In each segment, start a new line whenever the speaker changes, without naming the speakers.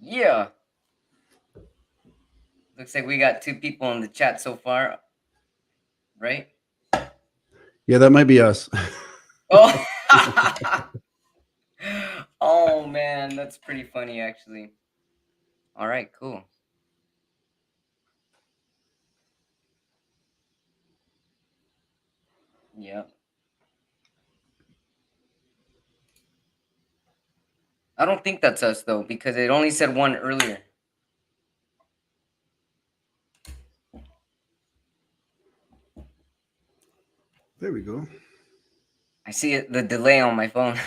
Yeah. Looks like we got 2 people in the chat so far, right?
Yeah, that might be us.
Oh. Oh man, that's pretty funny actually. All right, cool. Yeah. I don't think that's us though, because it only said one earlier.
There we go.
I see it, the delay on my phone.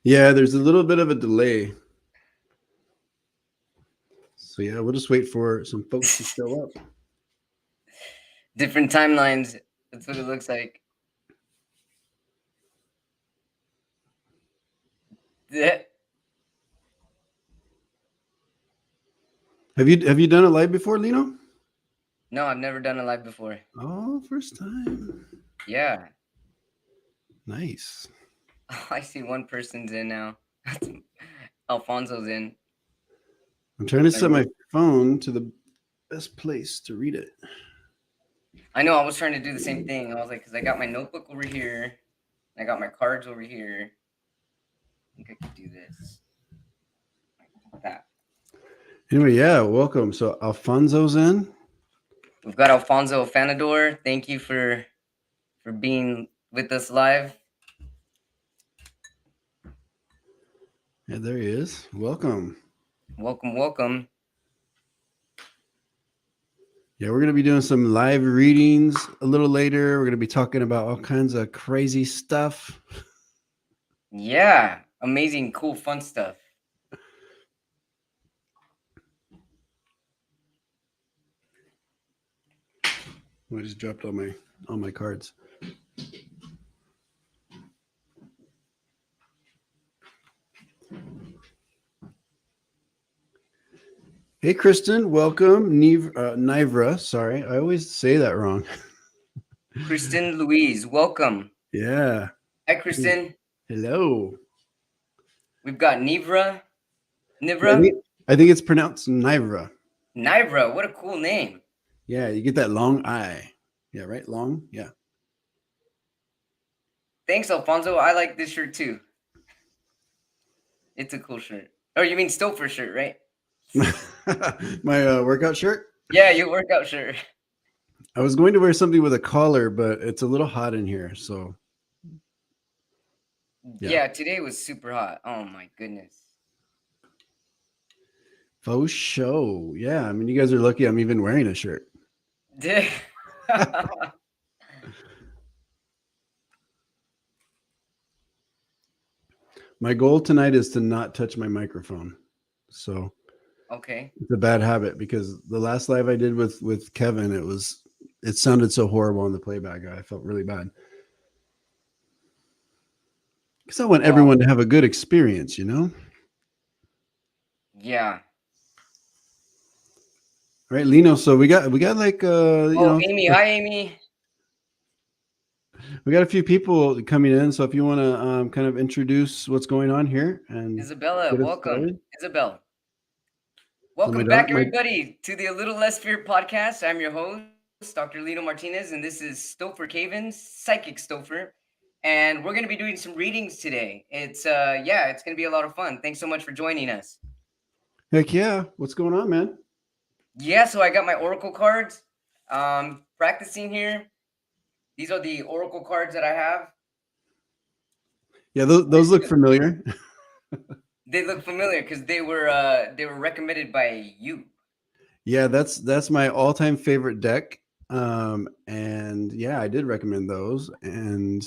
Yeah, there's a little bit of a delay. So yeah, we'll just wait for some folks to show up.
Different timelines. That's what it looks like. Yeah.
Have you done a live before, Lino?
No, I've never done a live before.
Oh, first time.
Yeah.
Nice.
Oh, I see one person's in now. Alfonso's in.
I'm trying to set my phone to the best place to read it.
I know, I was trying to do the same thing. I was like, because I got my notebook over here. I got my cards over here. I think I could do this. Like that.
Anyway, yeah, welcome. So Alfonso's in.
We've got Alfonso Fanador. Thank you for being with us live.
Yeah, there he is. Welcome.
Welcome.
Yeah, we're going to be doing some live readings a little later. We're going to be talking about all kinds of crazy stuff.
Yeah, amazing, cool, fun stuff.
I just dropped all my cards. Hey, Kristen, welcome. Nivra, sorry, I always say that wrong.
Kristen Louise, welcome.
Yeah.
Hi, Kristen.
Hello.
We've got Nivra.
I think it's pronounced Nivra.
Nivra, what a cool name.
Yeah, you get that long I. Yeah, right? Long? Yeah.
Thanks, Alfonso. I like this shirt too. It's a cool shirt. Oh, you mean Stopher shirt, right?
My workout shirt?
Yeah, your workout shirt.
I was going to wear something with a collar, but it's a little hot in here, so.
Yeah, today was super hot. Oh my goodness.
Faux show. Yeah, I mean, you guys are lucky I'm even wearing a shirt. My goal tonight is to not touch my microphone. So
okay,
it's a bad habit because the last live I did with Kevin, it sounded so horrible on the playback. I felt really bad because I want everyone to have a good experience, you know?
Yeah.
All right, Lino. So we got like you know,
Amy. Hi, Amy.
We got a few people coming in, so if you want to kind of introduce what's going on here, and
Isabella, welcome. Isabel, welcome back, everybody, to the A Little Less Fear podcast. I'm your host, Dr. Lino Martinez, and this is Stopher Cavins, Psychic Stopher, and we're going to be doing some readings today. It's it's going to be a lot of fun. Thanks so much for joining us.
Heck yeah! What's going on, man?
Yeah, so I got my oracle cards. Practicing here. These are the oracle cards that I have.
Yeah, those look familiar.
They look familiar because they were recommended by you.
Yeah, that's my all-time favorite deck. And yeah, I did recommend those. And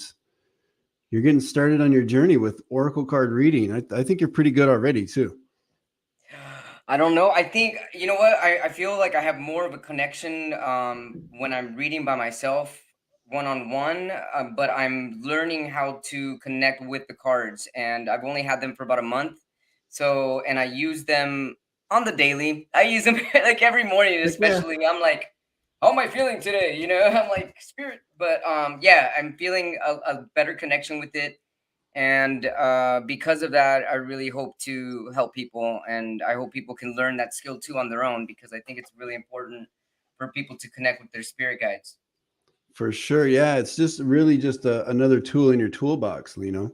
you're getting started on your journey with oracle card reading. I think you're pretty good already too.
I don't know. I think, you know what? I feel like I have more of a connection when I'm reading by myself, one-on-one, but I'm learning how to connect with the cards, and I've only had them for about a month. So, and I use them on the daily. I use them like every morning, especially. Yeah. I'm like, how am I feeling today? You know, I'm like, spirit. But yeah, I'm feeling a better connection with it. And because of that, I really hope to help people, and I hope people can learn that skill too on their own, because I think it's really important for people to connect with their spirit guides.
For sure. Yeah, it's just really just another tool in your toolbox, Lino.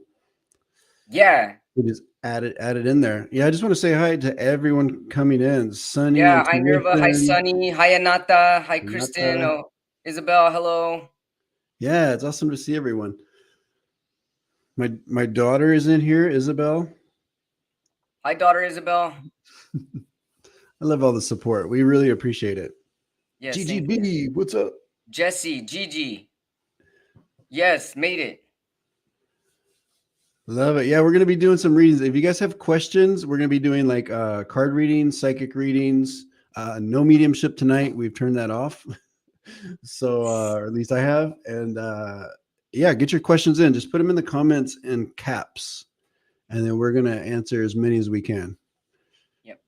Yeah.
You just add it in there. Yeah, I just want to say hi to everyone coming in. Sunny,
Yeah. Hi, Nirva. Hi,
intuition,
Sunny. Hi, Anata. Hi, Kristen.
Renata.
Oh, Isabel. Hello.
Yeah, it's awesome to see everyone. My daughter is in here, Isabel.
Hi, daughter Isabel.
I love all the support. We really appreciate it.
Yes, thank you.
GGB, what's up?
Jesse, Gigi. Yes, made it.
Love it. Yeah, we're gonna be doing some readings. If you guys have questions, we're gonna be doing like card readings, psychic readings. No mediumship tonight. We've turned that off. So or at least I have. And yeah, get your questions in. Just put them in the comments in caps, and then we're gonna answer as many as we can.
Yep.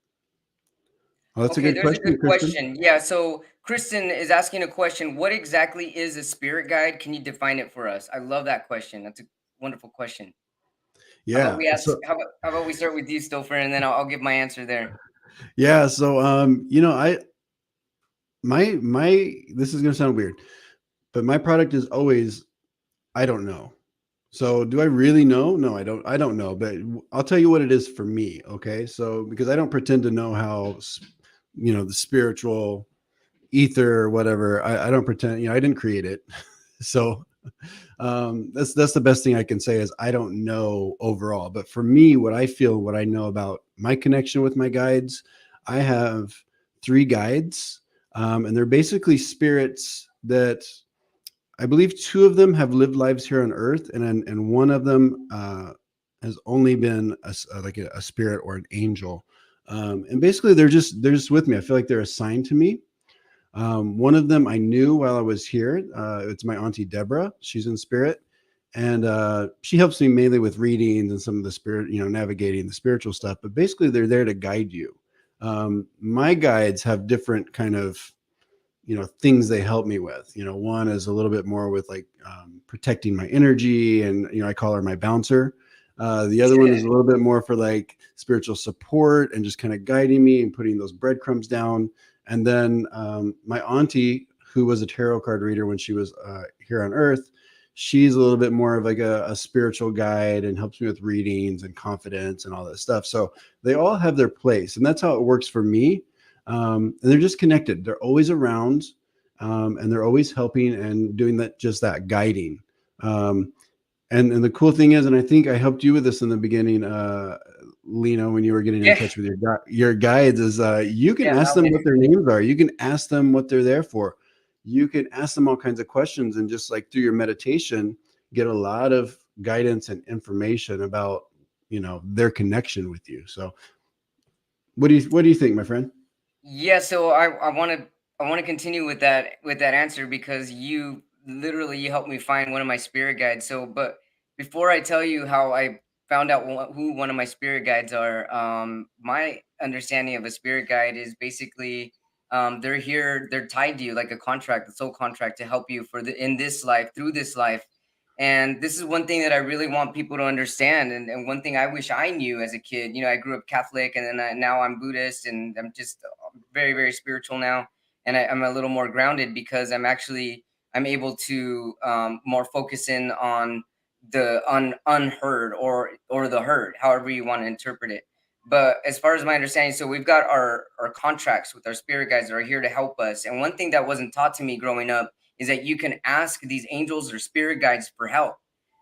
Oh, that's a
Okay,
good
there's a
question,
good
Kristen.
question. Yeah, so Kristen is asking a question. What exactly is a spirit guide? Can you define it for us? I love that question. That's a wonderful question. How about
Yeah.
we ask?
So
How about we start with you, Stopher, and then I'll give my answer there.
yeah. So I my this is gonna sound weird, but my product is always I don't know. So do I really know? No, I don't know, but I'll tell you what it is for me. Okay. So because I don't pretend to know how, the spiritual ether or whatever, I don't pretend, I didn't create it. So that's the best thing I can say is I don't know overall, but for me, what I feel, what I know about my connection with my guides, I have three guides, and they're basically spirits that I believe two of them have lived lives here on Earth, and one of them has only been like a spirit or an angel. And basically, they're just with me. I feel like they're assigned to me. One of them I knew while I was here. It's my auntie Deborah. She's in spirit, and she helps me mainly with readings and some of the spirit, navigating the spiritual stuff. But basically, they're there to guide you. My guides have different kind of things they help me with. One is a little bit more with like protecting my energy, and I call her my bouncer. The other one is a little bit more for like spiritual support and just kind of guiding me and putting those breadcrumbs down. And then my auntie, who was a tarot card reader when she was here on Earth, she's a little bit more of like a spiritual guide and helps me with readings and confidence and all that stuff. So they all have their place, and that's how it works for me. And they're just connected. They're always around, and they're always helping and doing that, just that guiding. Um, and the cool thing is, and I think I helped you with this in the beginning, Lino, when you were getting in
Yeah,
touch with your guides, is you can
yeah,
ask them
Malvin.
what their names are. You can ask them what they're there for. You can ask them all kinds of questions, and just like through your meditation, get a lot of guidance and information about their connection with you. So, what do you think, my friend?
Yeah, so I want to continue with that answer, because you helped me find one of my spirit guides. So, but before I tell you how I found out who one of my spirit guides are, my understanding of a spirit guide is basically they're here, they're tied to you like a contract, a soul contract, to help you for the in this life, through this life. And this is one thing that I really want people to understand, and one thing I wish I knew as a kid. I grew up Catholic, and then now I'm Buddhist, and I'm just very, very spiritual now, and I'm a little more grounded, because I'm able to more focus in on the unheard, or the heard, however you want to interpret it. But as far as my understanding, so we've got our contracts with our spirit guides that are here to help us. And one thing that wasn't taught to me growing up is that you can ask these angels or spirit guides for help.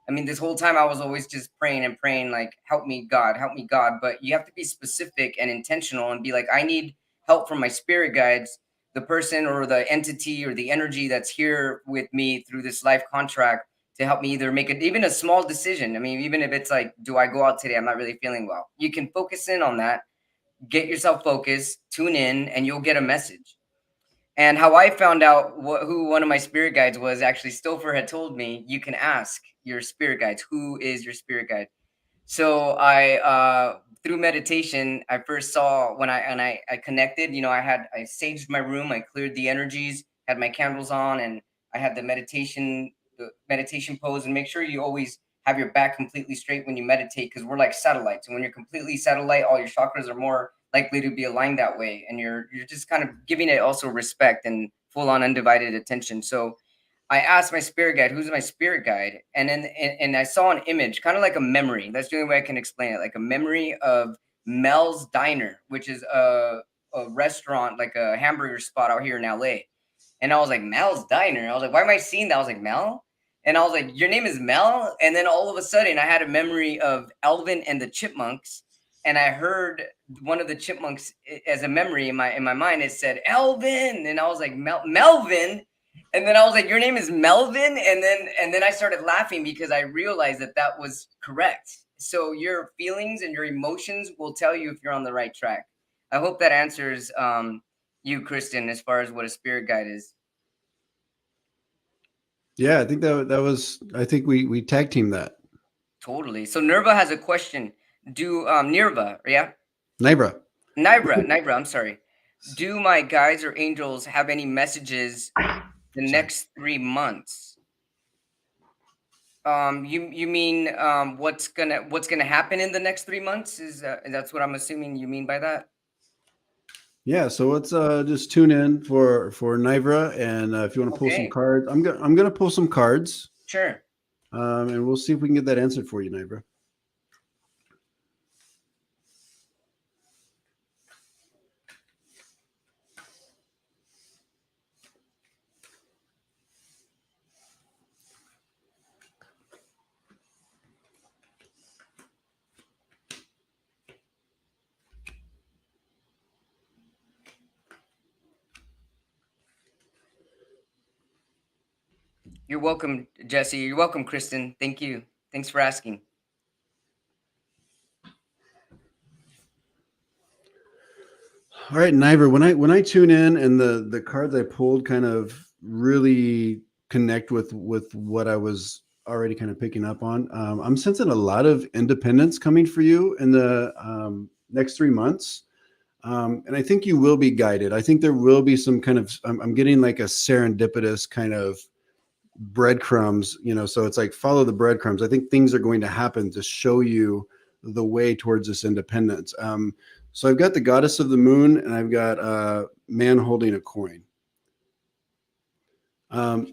I mean, this whole time I was always just praying and praying, like, help me, God, help me, God. But you have to be specific and intentional and be like, I need help from my spirit guides, the person or the entity or the energy that's here with me through this life contract, to help me either make it even a small decision. I mean, even if it's like, do I go out today? I'm not really feeling well. You can focus in on that, get yourself focused, tune in, and you'll get a message. And how I found out who one of my spirit guides was, actually, Stopher had told me, you can ask your spirit guides, who is your spirit guide? So through meditation, I first saw when I connected. I saged my room, I cleared the energies, had my candles on, and I had the meditation pose. And make sure you always have your back completely straight when you meditate, because we're like satellites, and when you're completely satellite, all your chakras are more likely to be aligned that way, and you're just kind of giving it also respect and full on undivided attention. So I asked my spirit guide, who's my spirit guide, and then and I saw an image, kind of like a memory. That's the only way I can explain it, like a memory of Mel's Diner, which is a restaurant, like a hamburger spot out here in LA. And I was like, Mel's Diner. I was like, why am I seeing that? I was like, Mel? And I was like, your name is Mel? And then all of a sudden, I had a memory of Elvin and the Chipmunks. And I heard one of the chipmunks as a memory in my mind. It said Elvin, and I was like, Melvin. And then I was like, your name is Melvin. And then I started laughing because I realized that that was correct. So your feelings and your emotions will tell you if you're on the right track. I hope that answers you, Kristen, as far as what a spirit guide is.
Yeah, I think that was. I think we tag team that.
Totally. So Nerva has a question. Do Nirva, yeah?
Nibra.
Nibra, I'm sorry. Do my guides or angels have any messages the
Sorry.
next 3 months? You mean what's gonna happen in the next 3 months? Is that's what I'm assuming you mean by that?
Yeah, so let's just tune in for Nivra, and if you want to pull some
Okay,
cards, I'm gonna pull some cards,
sure.
and we'll see if we can get that answered for you, Nivra.
You're welcome, Jesse. You're welcome, Kristen. Thank you. Thanks for asking.
All right, Nivra. When I tune in and the cards I pulled kind of really connect with what I was already kind of picking up on, I'm sensing a lot of independence coming for you in the next 3 months. And I think you will be guided. I think there will be some kind of, I'm getting like a serendipitous kind of breadcrumbs, so it's like follow the breadcrumbs. I think things are going to happen to show you the way towards this independence. So I've got the goddess of the moon, and I've got a man holding a coin.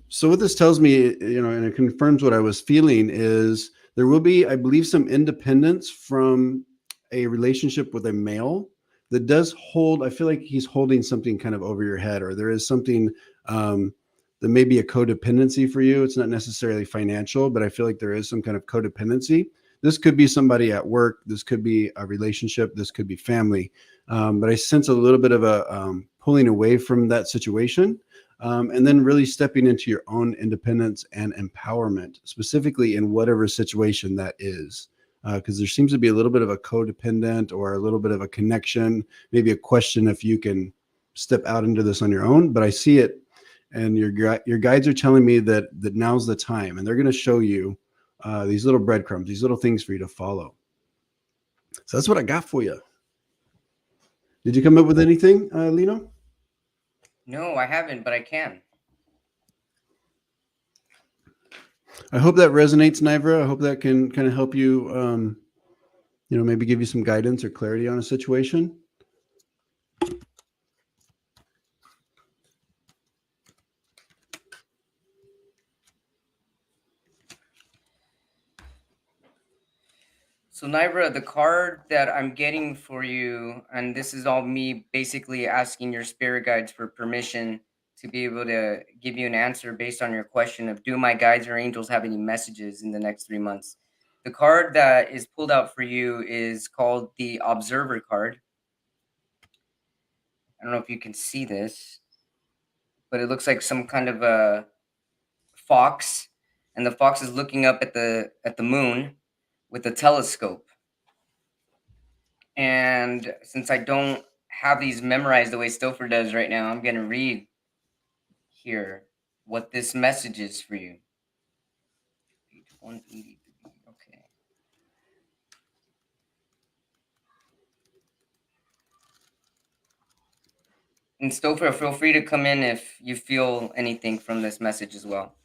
So what this tells me, and it confirms what I was feeling, is there will be, I believe, some independence from a relationship with a male that does hold. I feel like he's holding something kind of over your head, or there is something that may be a codependency for you. It's not necessarily financial, but I feel like there is some kind of codependency. This could be somebody at work. This could be a relationship. This could be family. But I sense a little bit of a pulling away from that situation. And then really stepping into your own independence and empowerment, specifically in whatever situation that is. Because there seems to be a little bit of a codependent or a little bit of a connection, maybe a question if you can step out into this on your own. But I see it, and your guides are telling me that now's the time, and they're going to show you these little breadcrumbs, these little things for you to follow. So that's what I got for you. Did you come up with anything, Lino?
No, I haven't, but I can.
I hope that resonates, Nivra. I hope that can kind of help you, maybe give you some guidance or clarity on a situation.
So Nibra, the card that I'm getting for you, and this is all me basically asking your spirit guides for permission to be able to give you an answer based on your question of do my guides or angels have any messages in the next 3 months? The card that is pulled out for you is called the Observer card. I don't know if you can see this, but it looks like some kind of a fox, and the fox is looking up at the moon with a telescope. And since I don't have these memorized the way Stopher does right now, I'm going to read here what this message is for you. Page 183. Okay. And Stopher, feel free to come in if you feel anything from this message as well.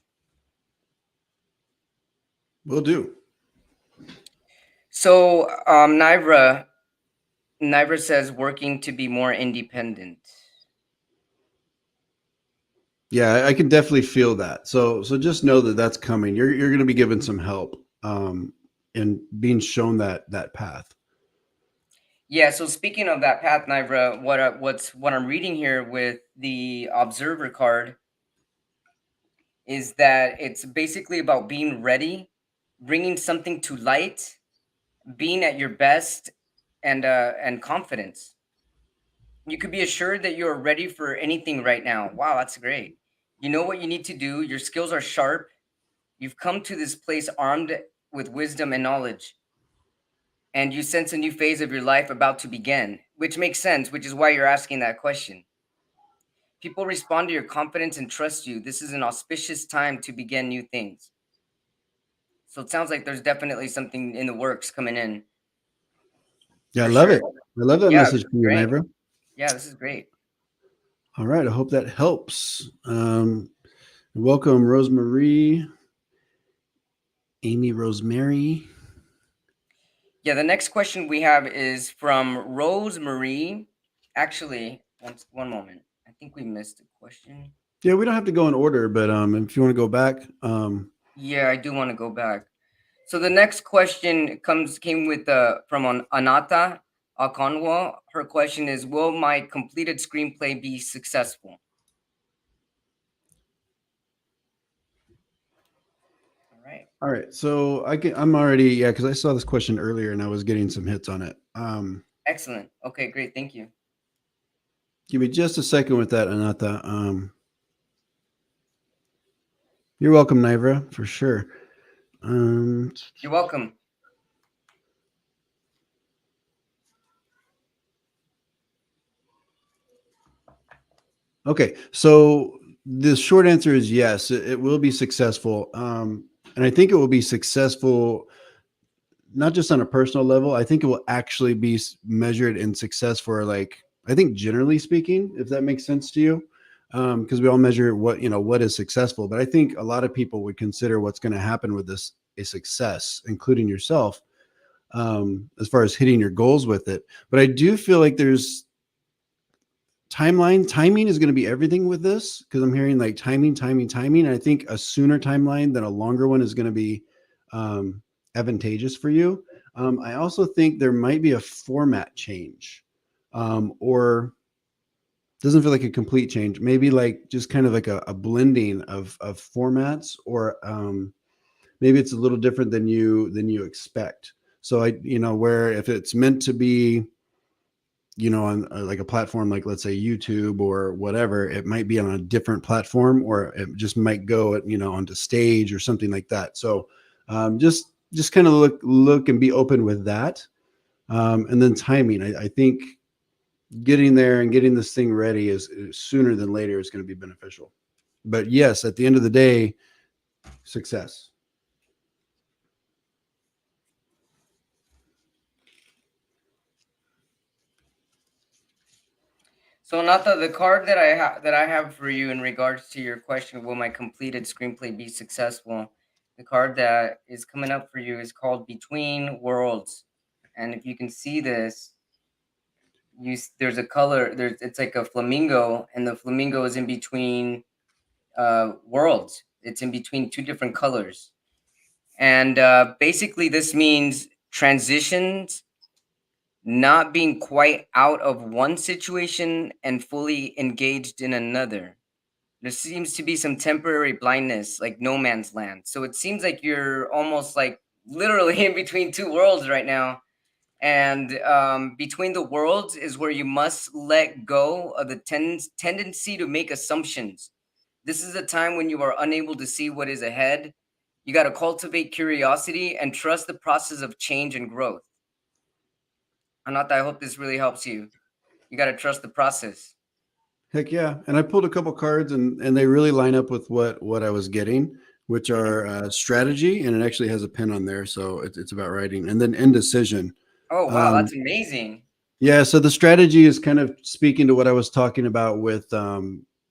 Will do.
So, Nivra says working to be more independent.
Yeah, I can definitely feel that. So just know that that's coming. You're going to be given some help, and being shown that path.
Yeah. So speaking of that path, Nivra, what I'm reading here with the Observer card is that it's basically about being ready, bringing something to light, being at your best, and confidence. You could be assured that you are ready for anything right now. Wow, that's great. You know what you need to do. Your skills are sharp. You've come to this place armed with wisdom and knowledge, and you sense a new phase of your life about to begin, which makes sense, which is why you're asking that question. People respond to your confidence and trust you. This is an auspicious time to begin new things. So it sounds like there's definitely something in the works coming in
Yeah, I
for
love
sure.
it. I love that
Yeah, this
message
is
from you,
great.
Nivra.
Yeah, this is great.
All right, I hope that helps. Welcome, Rosemary, Amy Rosemary.
Yeah, the next question we have is from Rosemary. Actually, one moment. I think we missed a question.
Yeah, we don't have to go in order, but if you want to go back,
Yeah, I do want to go back. So the next question came with from Anata Akonwa. Her question is, will my completed screenplay be successful? All right.
all right. So I'm already, yeah, because I saw this question earlier and I was getting some hits on it.
Excellent. Okay, great. Thank you.
Give me just a second with that, Anata. You're welcome, Nivra, for sure.
You're welcome.
Okay, so the short answer is yes, it will be successful. And I think it will be successful not just on a personal level. I think it will actually be measured in success for, like, I think generally speaking, if that makes sense to you, because we all measure what is successful. But I think a lot of people would consider what's going to happen with this a success, including yourself, as far as hitting your goals with it. But I do feel like there's timing is going to be everything with this, because I'm hearing like timing. And I think a sooner timeline than a longer one is going to be advantageous for you. I also think there might be a format change, or doesn't feel like a complete change. Maybe like just kind of like a blending of formats, or maybe it's a little different than you expect. So where if it's meant to be, on like a platform like, let's say, YouTube or whatever, it might be on a different platform, or it just might go onto stage or something like that. So just kind of look and be open with that. And then timing, I think getting there and getting this thing ready is sooner than later is going to be beneficial. But yes, at the end of the day, success.
So Nata, the card that I have for you in regards to your question, will my completed screenplay be successful? The card that is coming up for you is called Between Worlds. And if you can see this, there's a color, it's like a flamingo, and the flamingo is in between worlds. It's in between two different colors. And basically this means transitions, not being quite out of one situation and fully engaged in another. There seems to be some temporary blindness, like no man's land. So it seems like you're almost like literally in between two worlds right now. And between the worlds is where you must let go of the tendency to make assumptions. This is a time when you are unable to see what is ahead. You got to cultivate curiosity and trust the process of change and growth. Anata, I hope this really helps you. You got to trust the process.
Heck yeah. And I pulled a couple cards, and they really line up with what I was getting, which
Mhm.
are strategy, and it actually has a pen on there. So it's about writing, and then indecision.
Oh, wow,
Um,
that's amazing.
yeah. So the strategy is kind of speaking to what I was talking about with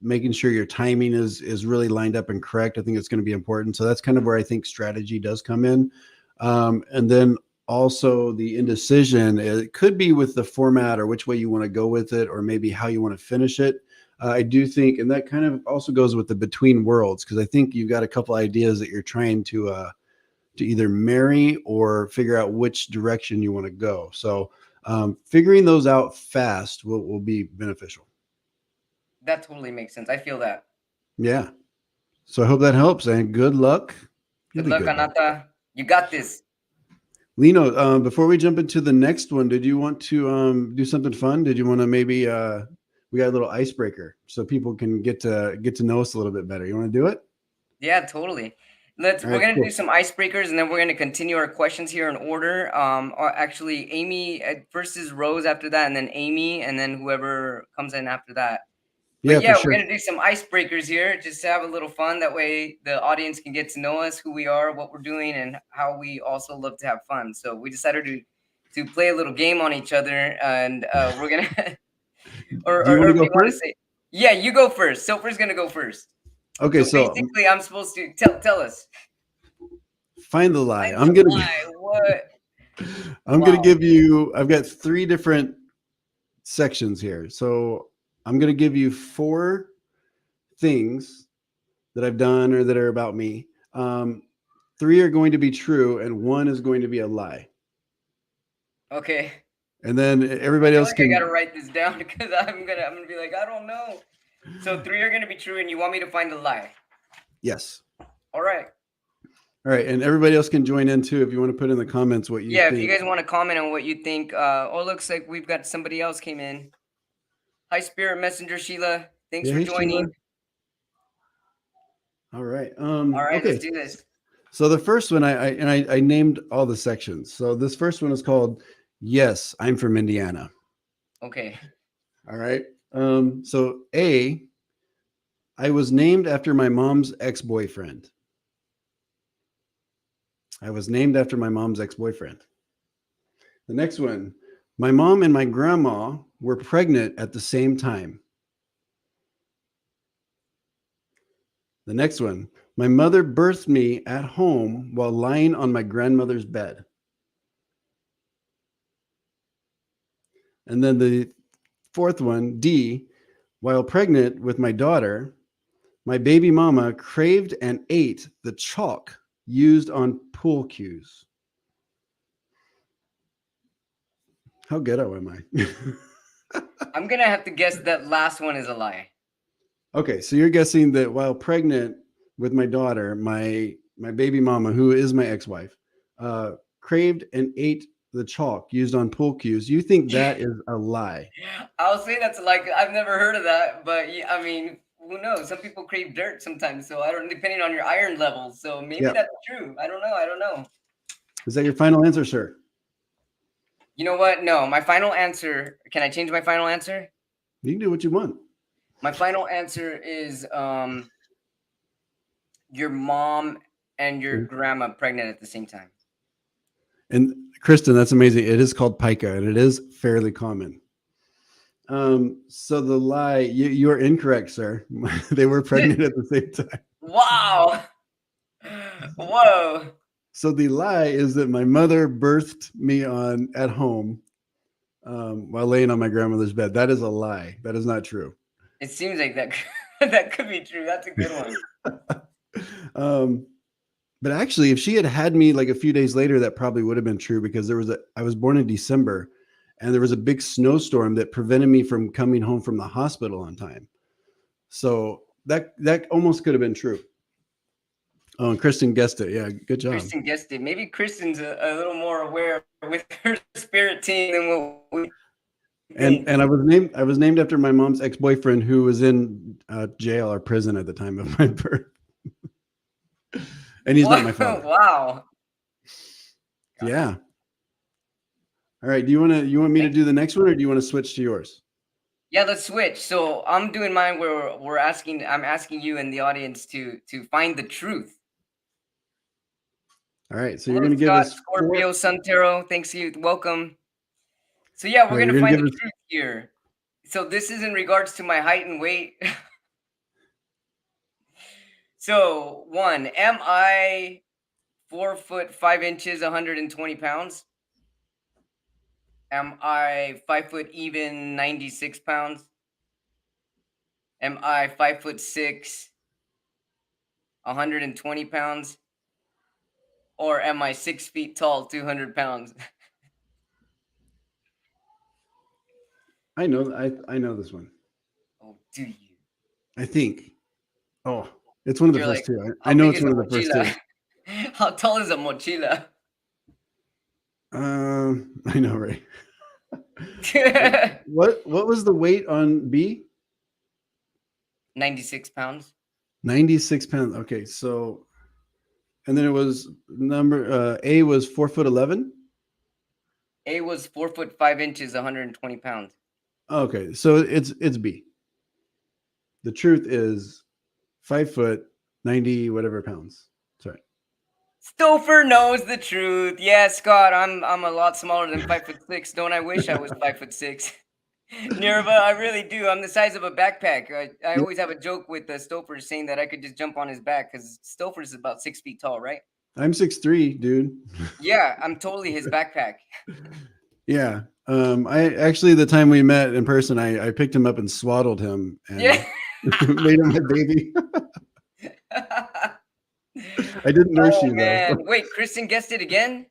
making sure your timing is really lined up and correct. I think it's going to be important. So that's kind of where I think strategy does come in. And then also the indecision. It could be with the format or which way you want to go with it, or maybe how you want to finish it. I do think, and that kind of also goes with the between worlds, because I think you've got a couple ideas that you're trying to either marry or figure out which direction you want to go. So figuring those out fast will be beneficial.
That totally makes sense. I feel that.
Yeah. So I hope that helps, and good luck. You'll
Good
be
luck,
good, bud.
Anata. You got this.
Lino, before we jump into the next one, did you want to do something fun? Did you want to maybe we got a little icebreaker so people can get to know us a little bit better. You want to do it?
Yeah, totally.
All
We're
right,
gonna do
cool.
some icebreakers, and then we're gonna continue our questions here in order. Actually, Amy first is Rose after that, and then Amy, and then whoever comes in after that. But
Yeah, for
yeah, we're
sure.
gonna do some icebreakers here, just to have a little fun. That way, the audience can get to know us, who we are, what we're doing, and how we also love to have fun. So we decided to play a little game on each other, and we're gonna,
Do you want
or
to
if
go
you want to
first?
say, yeah, you go first. Sophie's gonna go first.
Okay,
So
so
basically, I'm supposed to tell us.
find the lie.
Find
I'm
the
gonna
lie. What?
I'm gonna
Wow.
give you. I've got three different sections here, so I'm gonna give you four things that I've done or that are about me. Three are going to be true, and one is going to be a lie.
Okay.
And then
I
everybody
feel
else
like I
can.
gotta write this down because I'm gonna be like, I don't know. So three are gonna be true, and you want me to find the lie.
Yes.
All right.
All right, and everybody else can join in too if you want to put in the comments what you
Yeah, if you
think.
guys want to comment on what you think. Oh, looks like we've got somebody else came in. Hi, Spirit Messenger Sheila. Thanks
Yeah,
for
hey Sheila.
joining.
All right.
All right, let's
Okay.
do this.
So the first one, I named all the sections. So this first one is called "Yes, I'm from Indiana."
Okay.
All right. So A, I was named after my mom's ex-boyfriend. I was named after my mom's ex-boyfriend. The next one, my mom and my grandma were pregnant at the same time. The next one, my mother birthed me at home while lying on my grandmother's bed. And then the fourth one, D, while pregnant with my daughter, my baby mama craved and ate the chalk used on pool cues. How ghetto am I?
I'm gonna have to guess that last one is a lie.
Okay, so you're guessing that while pregnant with my daughter, my baby mama, who is my ex-wife, craved and ate the chalk used on pool cues. You think that is a lie?
I'll say that's like I've never heard of that, but yeah, I mean, who knows? Some people crave dirt sometimes, so I don't. Depending on your iron levels, so maybe
Yeah.
that's true. I don't know. I don't know.
Is that your final answer, sir?
You know what? No, my final answer. Can I change my final answer?
You can do what you want.
My final answer is your mom and your grandma pregnant at the same time.
And Kristen, that's amazing. It is called pica, and it is fairly common. So the lie, you are incorrect, sir. They were pregnant at the same time.
Wow. Whoa.
So the lie is that my mother birthed me on at home while laying on my grandmother's bed. That is a lie. That is not true.
It seems like that that could be true. That's a good one.
um, but actually, if she had had me like a few days later, that probably would have been true because I was born in December, and there was a big snowstorm that prevented me from coming home from the hospital on time. So that almost could have been true. Oh, and Kristen guessed it. Yeah, good job.
Kristen guessed it. Maybe Kristen's a little more aware with her spirit team than what we think.
And I was named after my mom's ex-boyfriend who was in jail or prison at the time of my birth. And he's not my father.
Wow.
Yeah. All right. Do you want me to do the next one, or do you want to switch to yours?
Yeah, let's switch. So I'm doing mine where I'm asking you and the audience to find the truth.
All right. So you're
Hello,
going to give
Scott,
us four.
Scorpio, Sun Tarot. Thanks you. Welcome. So yeah,
All
we're
right,
gonna
you're going to
find
give
the
us.
truth here. So this is in regards to my height and weight. So one, am I 4 foot 5 inches, 120 pounds? Am I 5 foot even 96 pounds? Am I 5'6", 120 pounds? Or am I 6 feet tall, 200 pounds?
I know this one.
Oh, do you?
I think. Oh, it's one of the
You're
first
like,
two. I
how
know
big
it's
is a
one of the first
mochila?
two.
How tall is a mochila?
I know, right? What was the weight on B?
96 pounds.
96 pounds. Okay, so and then it was number A was 4'11".
A was 4 foot 5 inches, 120 pounds.
Okay, so it's B. The truth is 5 foot 90 whatever pounds. Sorry.
Stopher knows the truth. Yeah, Scott, I'm a lot smaller than 5'6". Don't I wish I was 5'6"? Nerva, I really do. I'm the size of a backpack. I
Yeah,
always have a joke with Stopher saying that I could just jump on his back because Stopher is about 6 feet tall, right?
I'm 6'3", dude.
Yeah, I'm totally his backpack.
Yeah. I actually the time we met in person, I picked him up and swaddled him
Yeah.
and made him my baby. I didn't nurse
Oh
you though.
man. Wait, Kristen guessed it again?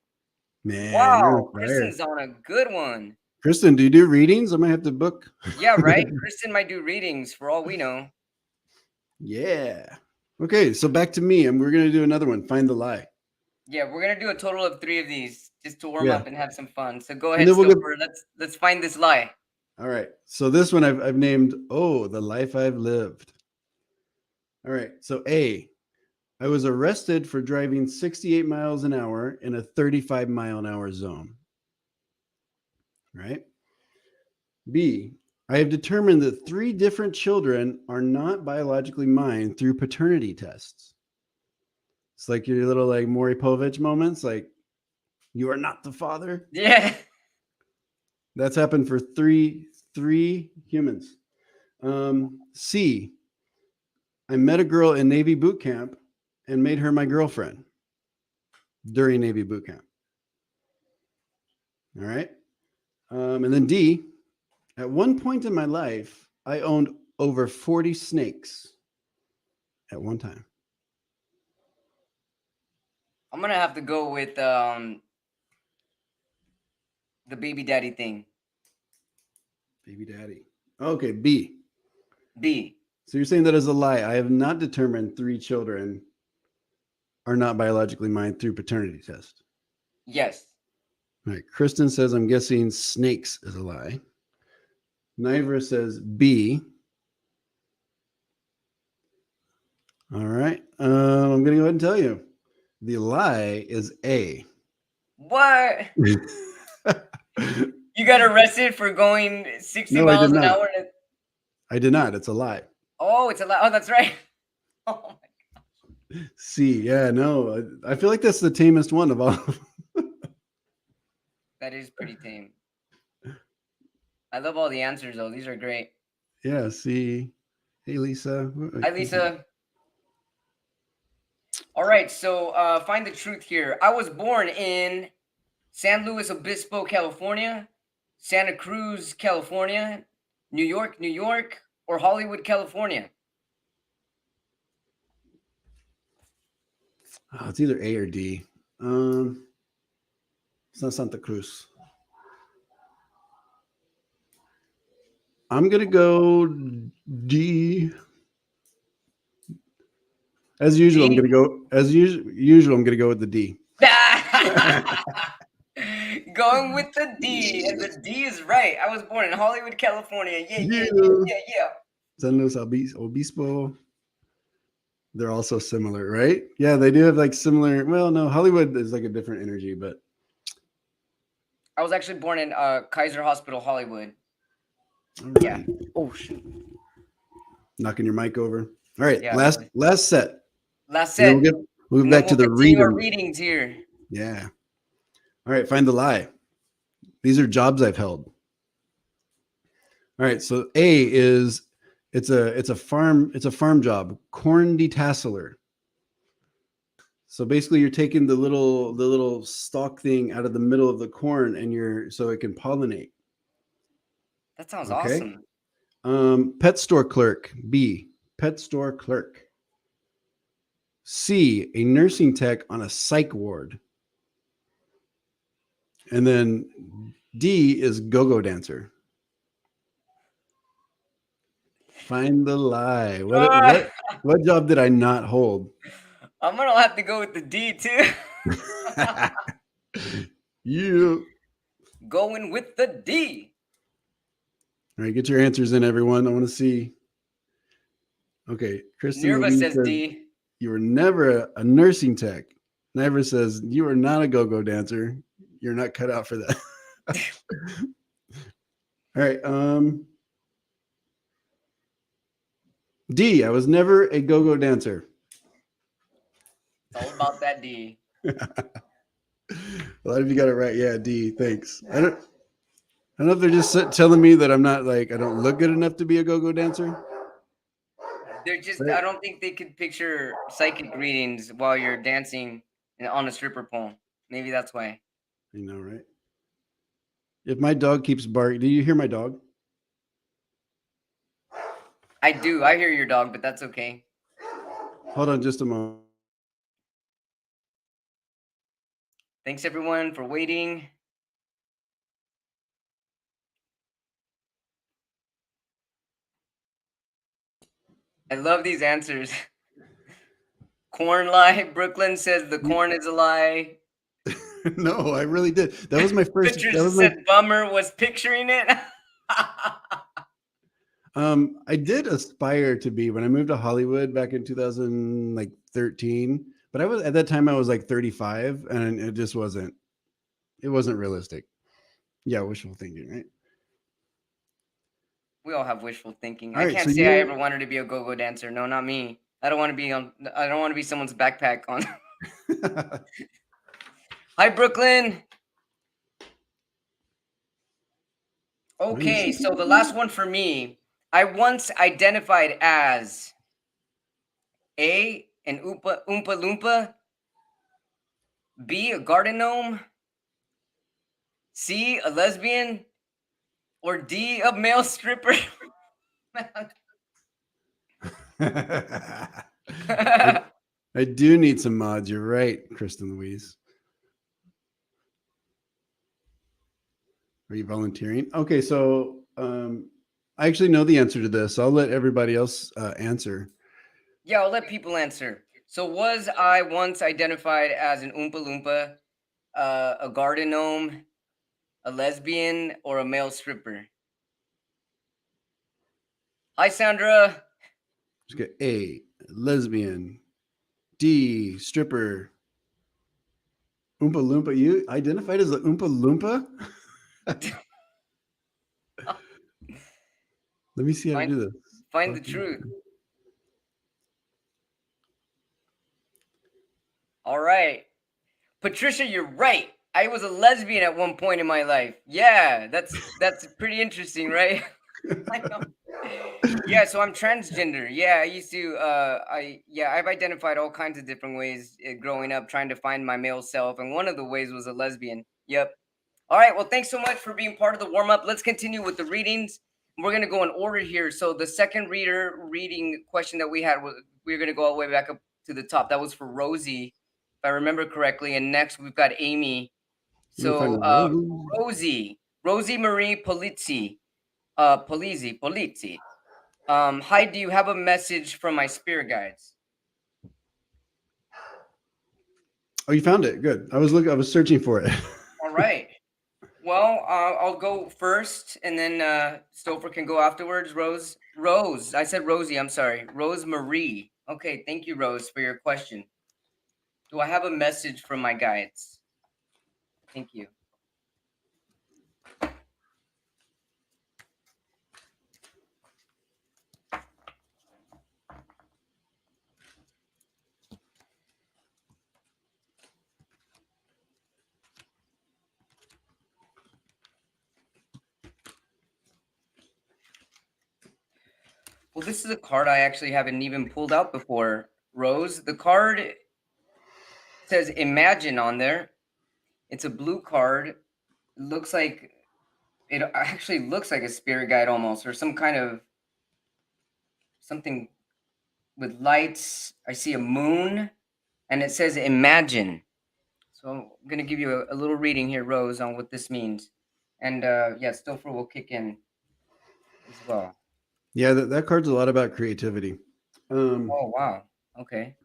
Man, you're on
Wow,
fire.
Kristen's on a good one.
Kristen, do you do readings? I might have to book.
Yeah, right? Kristen might do readings for all we know.
Yeah. Okay, so back to me, and we're gonna do another one. Find the lie.
Yeah, we're gonna do a total of 3 of these just to warm
Yeah,
up and have some fun. So go
and
ahead,
then we'll get.
Stopher. Let's find this lie.
All right. So this one I've named. Oh, the life I've lived. All right. So A, I was arrested for driving 68 miles an hour in a 35-mile-an-hour zone. Right. B, I have determined that 3 different children are not biologically mine through paternity tests. It's like your little like Maury Povich moments, like you are not the father.
Yeah.
That's happened for three humans. C, I met a girl in Navy boot camp and made her my girlfriend during Navy boot camp. All right. And then D, at one point in my life, I owned over 40 snakes at one time.
I'm gonna have to go with the baby daddy thing.
Baby daddy. Okay, B.
B.
So you're saying that is a lie. I have not determined 3 children are not biologically mine through paternity test.
Yes.
All right. Kristen says, I'm guessing snakes is a lie. Niver says B. All right. I'm going to go ahead and tell you. The lie is A.
What? You got arrested for going 60
No, I did
miles an
not.
hour?
I did not. It's a lie.
Oh, it's a lie. Oh, that's right. Oh my.
C. Yeah, no. I feel like that's the tamest one of all.
That is pretty tame. I love all the answers though. These are great.
Yeah, C. Hey, Lisa.
Hi, Lisa. All right, so find the truth here. I was born in San Luis Obispo, California, Santa Cruz, California, New York, New York, or Hollywood, California.
Oh, it's either A or D. It's not Santa Cruz. I'm gonna go D. As usual, I'm
D?
gonna go as usual. I'm gonna go with the D.
Going with the D, and the D is right. I was born in Hollywood, California. Yeah, yeah, yeah,
Yeah.
yeah, yeah.
San Luis Obispo. They're also similar, right? Yeah, they do have like similar. Well, no, Hollywood is like a different energy, but
I was actually born in Kaiser Hospital, Hollywood.
right.
Yeah. Oh shoot.
Knocking your mic over. All right,
Yeah.
last set.
Last
And then
set.
we'll
And
get
then
back to
we'll
the
continue our
reading.
readings here.
Yeah. All right, find the lie. These are jobs I've held. All right, so A is it's a farm job, corn detasseler. So basically, you're taking the little stalk thing out of the middle of the corn, and so it can pollinate.
That sounds
Okay.
awesome.
Pet store clerk. B. Pet store clerk. C. A nursing tech on a psych ward. And then D is go-go dancer. Find the lie. What job did I not hold?
I'm gonna have to go with the D too.
You.
Going with the D.
All right, get your answers in, everyone. I want to see. Okay, Kristen
Nerva
Louise
says
says
D.
you were never a nursing tech. Never says you are not a go-go dancer. You're not cut out for that. All right. D. I was never a go-go dancer.
It's all about that D.
A lot of you got it right. Yeah, D. Thanks. I don't know if they're just telling me that I'm not I don't look good enough to be a go-go dancer.
They're just,
Right.
I don't think they could picture psychic readings while you're dancing on a stripper pole. Maybe that's why.
You know, right? If my dog keeps barking, do you hear my dog?
I do. I hear your dog, but that's okay.
Hold on just a moment.
Thanks everyone for waiting. I love these answers. Corn lie. Brooklyn says the corn is a lie.
No, I really did. That was my first.
Patricia said bummer was picturing it.
I did aspire to be when I moved to Hollywood back in 2013, but I was at that time I was like 35, and it just wasn't. It wasn't realistic. Yeah, wishful thinking, right?
We all have wishful thinking.
All
I
right,
can't
so
say I ever wanted to be a go-go dancer. No, not me. I don't want to be someone's backpack on. Hi, Brooklyn. Okay, so the last one for me. I once identified as A, an Oompa Loompa, B, a garden gnome, C, a lesbian, or D, a male stripper.
I do need some mods. You're right, Kristen Louise. Are you volunteering? Okay, so I actually know the answer to this. I'll let everybody else answer.
Yeah, I'll let people answer. So was I once identified as an Oompa Loompa, a garden gnome, a lesbian, or a male stripper? Hi, Sandra.
Let's get A, lesbian. D, stripper. Oompa Loompa. You identified as an Oompa Loompa? Let me see how to do this.
Find the truth. All right. Patricia, you're right. I was a lesbian at one point in my life. Yeah, that's pretty interesting, right? Yeah, so I'm transgender. Yeah, I used to I've identified all kinds of different ways growing up trying to find my male self, and one of the ways was a lesbian. Yep. All right, well, thanks so much for being part of the warm-up. Let's continue with the readings. We're going to go in order here. So the second reading question that we had was, we're going to go all the way back up to the top. That was for Rosie, if I remember correctly. And next we've got Amy. So Rosie Marie Polizzi. Polizzi. Hi, do you have a message from my spirit guides?
Oh, you found it. Good. I was searching for it.
All right. Well, I'll go first, and then Stopher can go afterwards. Rose. I said Rosie. I'm sorry. Rose Marie. Okay, thank you, Rose, for your question. Do I have a message from my guides? Thank you. Well, this is a card I actually haven't even pulled out before, Rose. The card says imagine on there. It's a blue card. Looks like it actually looks like a spirit guide almost, or some kind of something with lights. I see a moon, and it says imagine. So I'm gonna give you a little reading here, Rose, on what this means, and yeah, Stopher will kick in as well.
Yeah, that card's a lot about creativity.
Oh wow. Okay.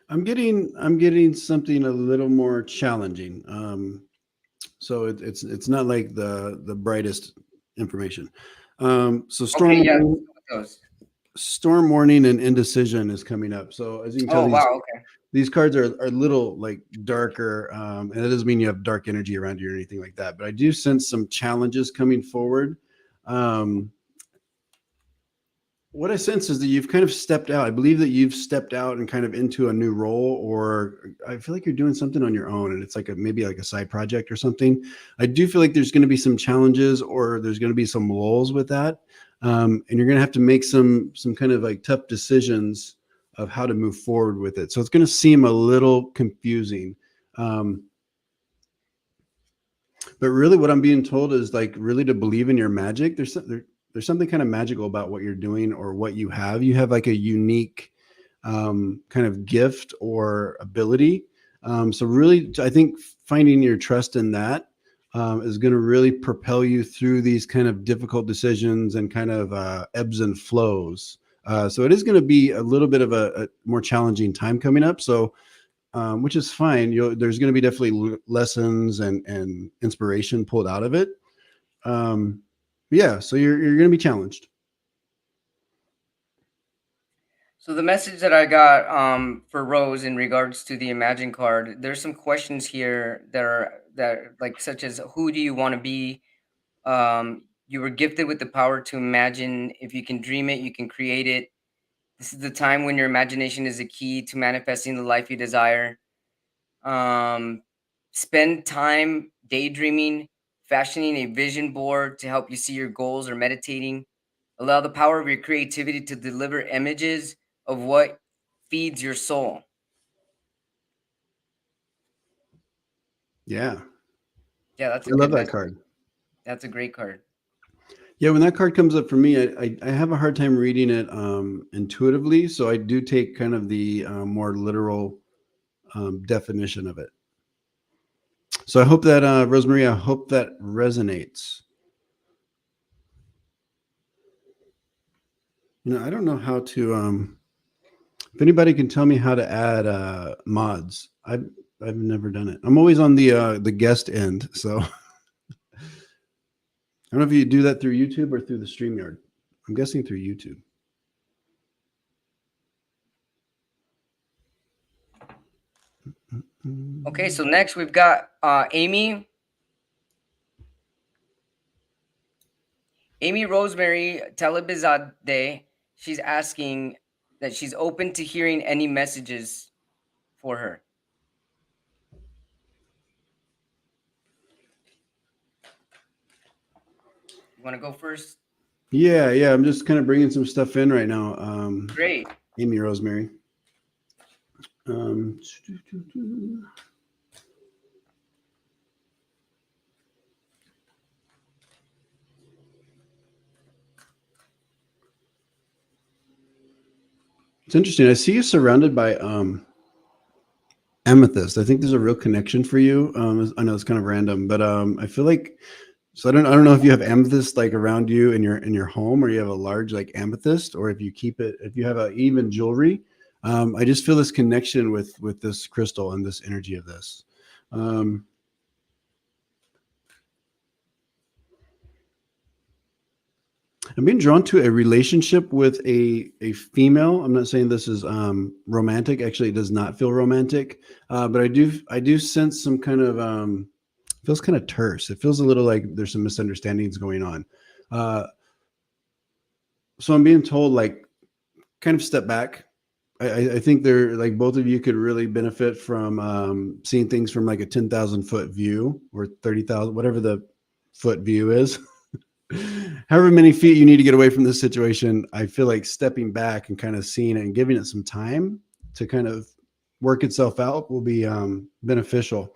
I'm getting something a little more challenging. So it's not like the brightest information. So
Okay. Yeah. Let's go with those.
storm warning and indecision is coming up. So as you can tell,
Oh wow. Okay.
these cards are a little like darker, and that doesn't mean you have dark energy around you or anything like that. But I do sense some challenges coming forward. Um, what I sense is that you've kind of stepped out. I believe that you've stepped out and kind of into a new role, or I feel like you're doing something on your own, and it's like maybe like a side project or something. I do feel like there's going to be some challenges, or there's going to be some lulls with that, and you're going to have to make some kind of like tough decisions of how to move forward with it. So it's going to seem a little confusing. Um, but really what I'm being told is like really to believe in your magic. There's something kind of magical about what you're doing or what you have. You have like a unique kind of gift or ability. So really, I think finding your trust in that is going to really propel you through these kind of difficult decisions and kind of ebbs and flows. So it is going to be a little bit of a more challenging time coming up. So which is fine. There's going to be definitely lessons and inspiration pulled out of it. Yeah, so you're going to be challenged.
So the message that I got for Rose in regards to the Imagine card, there's some questions here that like such as who do you want to be? You were gifted with the power to imagine. If you can dream it, you can create it. This is the time when your imagination is the key to manifesting the life you desire. Um, Spend time daydreaming, fashioning a vision board to help you see your goals, or meditating. Allow the power of your creativity to deliver images of what feeds your soul.
Yeah,
Yeah,
I
that's a
love
good
that
message.
card.
That's a great card.
Yeah, when that card comes up for me, I have a hard time reading it intuitively. So I do take kind of the more literal definition of it. So I hope that, Rosemary, I hope that resonates. I don't know how to, if anybody can tell me how to add mods. I've never done it. I'm always on the guest end. So I don't know if you do that through YouTube or through the StreamYard. I'm guessing through YouTube.
Okay, so next we've got Amy. Amy Rosemary Telebizade. She's asking that she's open to hearing any messages for her. You want to go first?
Yeah. I'm just kind of bringing some stuff in right now.
Great.
Amy Rosemary. It's interesting. I see you surrounded by amethyst. I think there's a real connection for you. I know it's kind of random, but I feel like so I don't know if you have amethyst like around you in your home, or you have a large like amethyst, or if you keep it, if you have a even jewelry. I just feel this connection with this crystal and this energy of this. Um, I'm being drawn to a relationship with a female. I'm not saying this is romantic. Actually, it does not feel romantic, but I do sense some kind of feels kind of terse. It feels a little like there's some misunderstandings going on. Uh, so I'm being told like kind of step back. I think they're like both of you could really benefit from seeing things from like a 10,000 foot view or 30,000, whatever the foot view is. However many feet you need to get away from this situation, I feel like stepping back and kind of seeing it and giving it some time to kind of work itself out will be beneficial.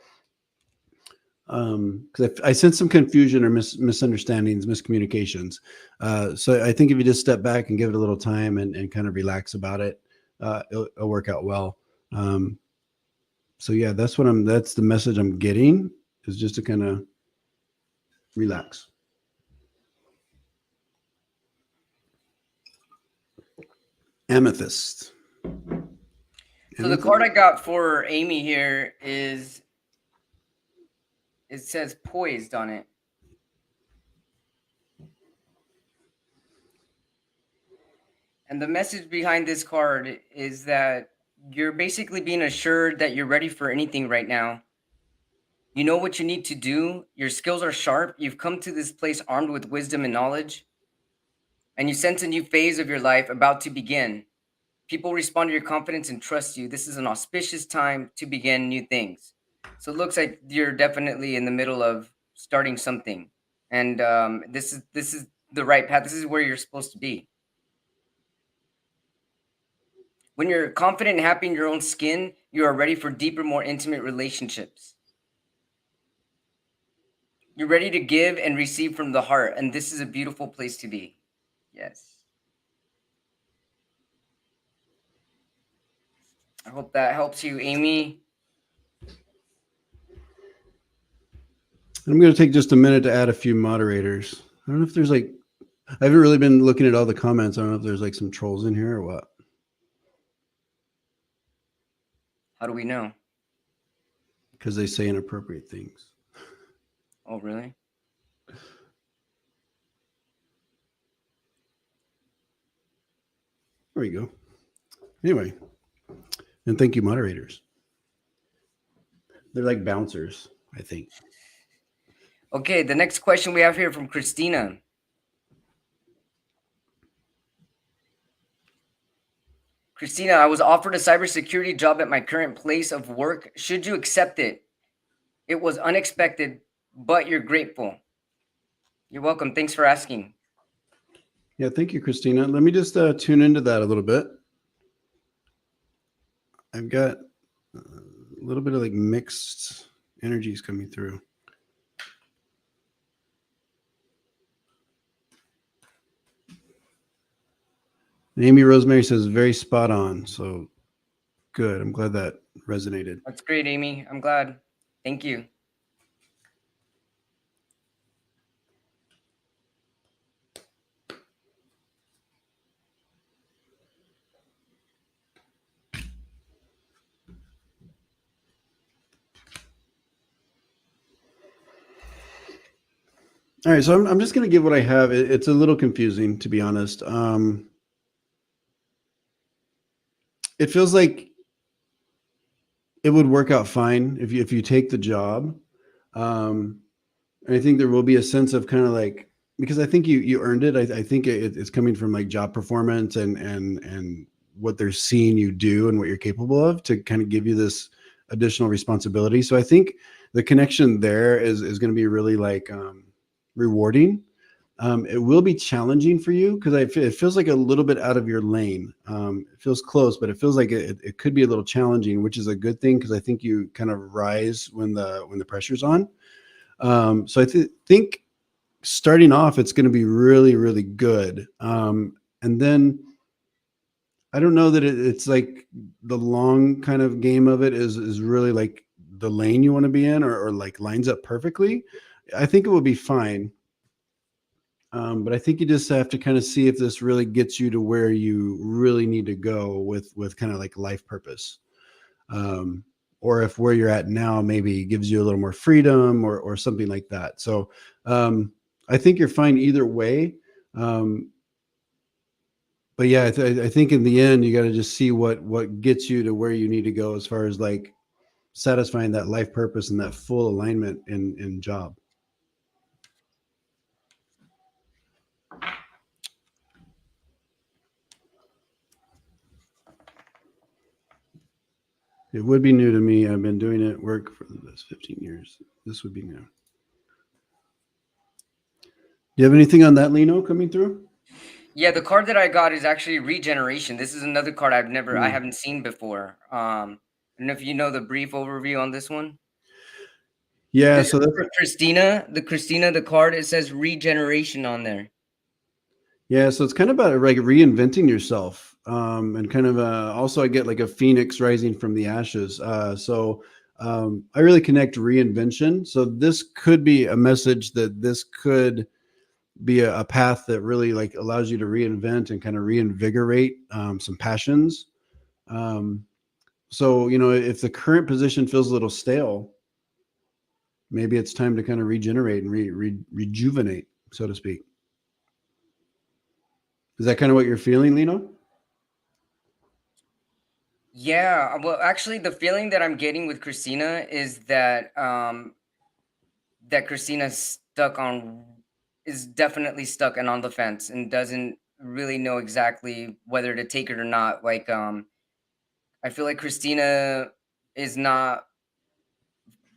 Because I sense some confusion or misunderstandings, miscommunications. So I think if you just step back and give it a little time and kind of relax about it, it'll work out well. So yeah, that's the message I'm getting, is just to kind of relax. Amethyst.
So the card I got for Amy here is, it says poised on it. And the message behind this card is that you're basically being assured that you're ready for anything right now. You know what you need to do. Your skills are sharp. You've come to this place armed with wisdom and knowledge, and you sense a new phase of your life about to begin. People respond to your confidence and trust you. This is an auspicious time to begin new things. So it looks like you're definitely in the middle of starting something, and this is the right path. This is where you're supposed to be. When you're confident and happy in your own skin, you are ready for deeper, more intimate relationships. You're ready to give and receive from the heart, and this is a beautiful place to be. Yes. I hope that helps you, Amy.
I'm going to take just a minute to add a few moderators. I don't know if there's like, I haven't really been looking at all the comments. I don't know if there's like some trolls in here or what.
How do we know?
Because they say inappropriate things.
Oh, really?
There we go. Anyway, and thank you, moderators. They're like bouncers, I think.
Okay, the next question we have here from Christina. Christina, I was offered a cybersecurity job at my current place of work. Should you accept it? It was unexpected, but you're grateful. You're welcome. Thanks for asking.
Yeah, thank you, Christina. Let me just tune into that a little bit. I've got a little bit of like mixed energies coming through. And Amy Rosemary says very spot on. So good. I'm glad that resonated.
That's great, Amy. I'm glad. Thank you.
All right, so I'm just going to give what I have. It's a little confusing, to be honest. It feels like it would work out fine if you take the job. And I think there will be a sense of kind of like, because I think you earned it. I think it's coming from like job performance and what they're seeing you do and what you're capable of to kind of give you this additional responsibility. So I think the connection there is going to be really like rewarding. It will be challenging for you because it feels like a little bit out of your lane. It feels close, but it feels like it could be a little challenging, which is a good thing because I think you kind of rise when the pressure's on. So I think starting off, it's going to be really, really good. And then I don't know that it's like the long kind of game of it is really like the lane you want to be in or like lines up perfectly. I think it will be fine. But I think you just have to kind of see if this really gets you to where you really need to go with kind of like life purpose. Or if where you're at now maybe gives you a little more freedom or something like that. So I think you're fine either way. But yeah, I think in the end, you got to just see what gets you to where you need to go as far as like satisfying that life purpose and that full alignment in job. It would be new to me. I've been doing it work for the last 15 years. This would be new. Do you have anything on that, Lino, coming through?
Yeah, the card that I got is actually regeneration. This is another card I haven't seen before. I don't know if you know the brief overview on this one.
Yeah, so that's
For Christina, the card, it says regeneration on there.
yeah, so it's kind of about like reinventing yourself, and kind of also I get like a phoenix rising from the ashes. I really connect reinvention. So this could be a message that this could be a path that really like allows you to reinvent and kind of reinvigorate some passions. Um, so if the current position feels a little stale, maybe it's time to kind of regenerate and rejuvenate, so to speak. Is that kind of what you're feeling, Lino?
Yeah, well, actually, the feeling that I'm getting with Christina is that Christina's is definitely stuck and on the fence and doesn't really know exactly whether to take it or not. Like, I feel like Christina is not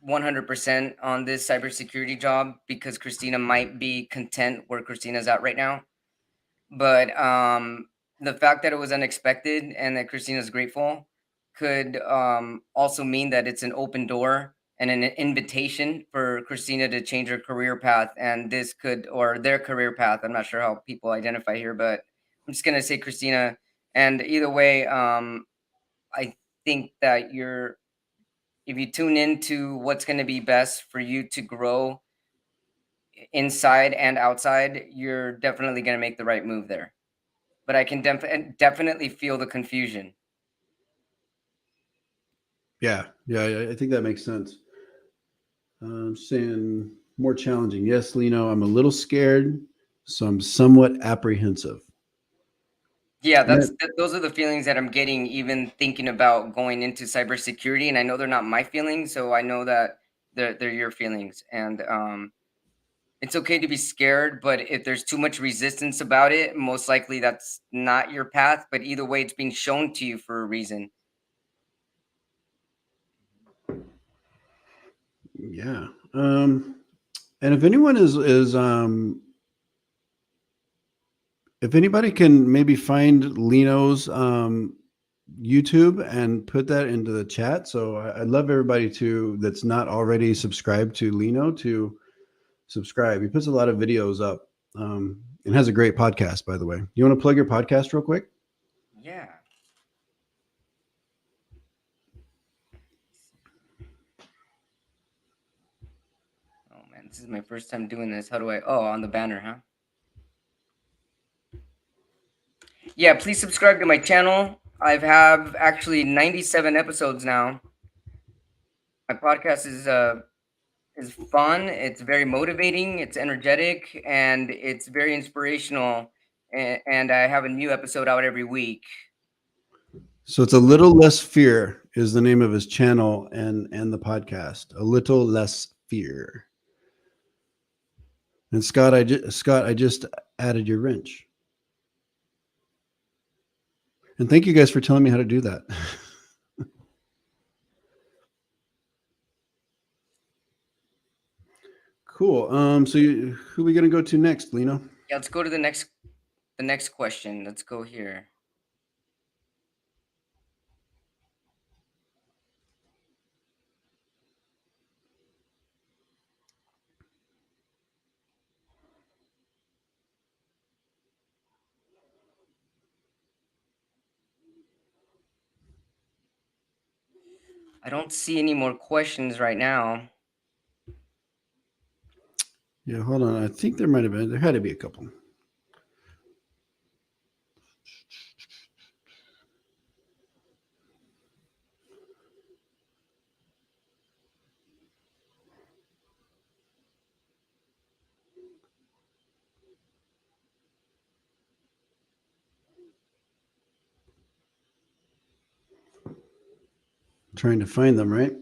100% on this cybersecurity job because Christina might be content where Christina's at right now. But the fact that it was unexpected and that Christina's grateful could also mean that it's an open door and an invitation for Christina to change her career path. And this could, or their career path. I'm not sure how people identify here, but I'm just gonna say Christina. And either way, I think that if you tune into what's going to be best for you to grow inside and outside, you're definitely going to make the right move there. But I can definitely feel the confusion.
Yeah, I think that makes sense. Saying more challenging. Yes, Lino, I'm a little scared, so I'm somewhat apprehensive.
Yeah,
And that,
those are the feelings that I'm getting even thinking about going into cybersecurity, and I know they're not my feelings, so I know that they're your feelings, and it's okay to be scared, but if there's too much resistance about it, most likely that's not your path. But either way, it's being shown to you for a reason.
yeah. And if anyone is if anybody can maybe find Lino's YouTube and put that into the chat. So I'd love everybody to that's not already subscribed to Lino to subscribe. He puts a lot of videos up, and has a great podcast, by the way. You want to plug your podcast real quick?
Yeah. Oh man, this is my first time doing this. How do I? Oh, on the banner, huh? Yeah, please subscribe to my channel. I've have actually 97 episodes now. My podcast is fun. It's very motivating. It's energetic, and it's very inspirational. And I have a new episode out every week.
So it's a little less fear is the name of his channel and the podcast. A little less fear. And Scott, I just added your wrench. And thank you guys for telling me how to do that. Cool. Who are we gonna go to next, Lino?
Yeah, let's go to the next question. Let's go here. I don't see any more questions right now.
Yeah, hold on. I think there had to be a couple. Trying to find them, right?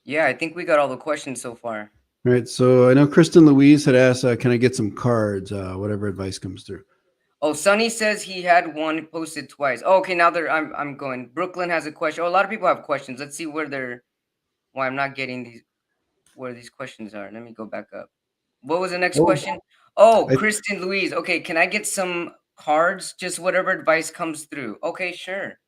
Yeah, I think we got all the questions so far.
All right. So I know Kristen Louise had asked, "Can I get some cards? Whatever advice comes through."
Oh, Sonny says he had one posted twice. Oh, okay, now I'm going. Brooklyn has a question. Oh, a lot of people have questions. Let's see why I'm not getting where these questions are. Let me go back up. What was the next
Oh,
question? Oh,
I,
Kristen Louise. Okay, can I get some cards? Just whatever advice comes through. Okay, sure.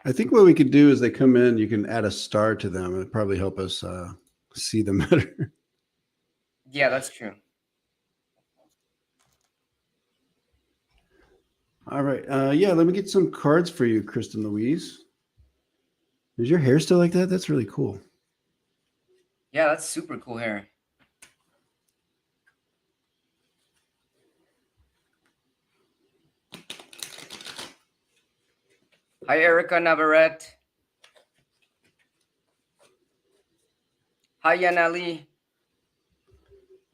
I think what we could do is they come in, you can add a star to them. It'd probably help us see them better.
Yeah, that's true.
All right. Yeah, let me get some cards for you, Kristen Louise. Is your hair still like that? That's really cool.
Yeah, that's super cool hair. Hi, Erica Navarrete. Hi, Yanali.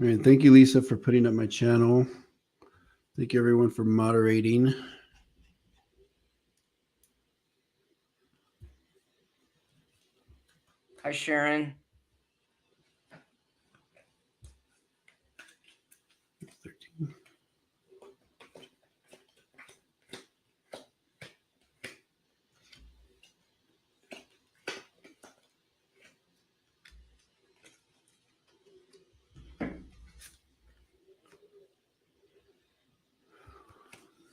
All right. Thank you, Lisa, for putting up my channel. Thank you, everyone, for moderating.
Hi, Sharon.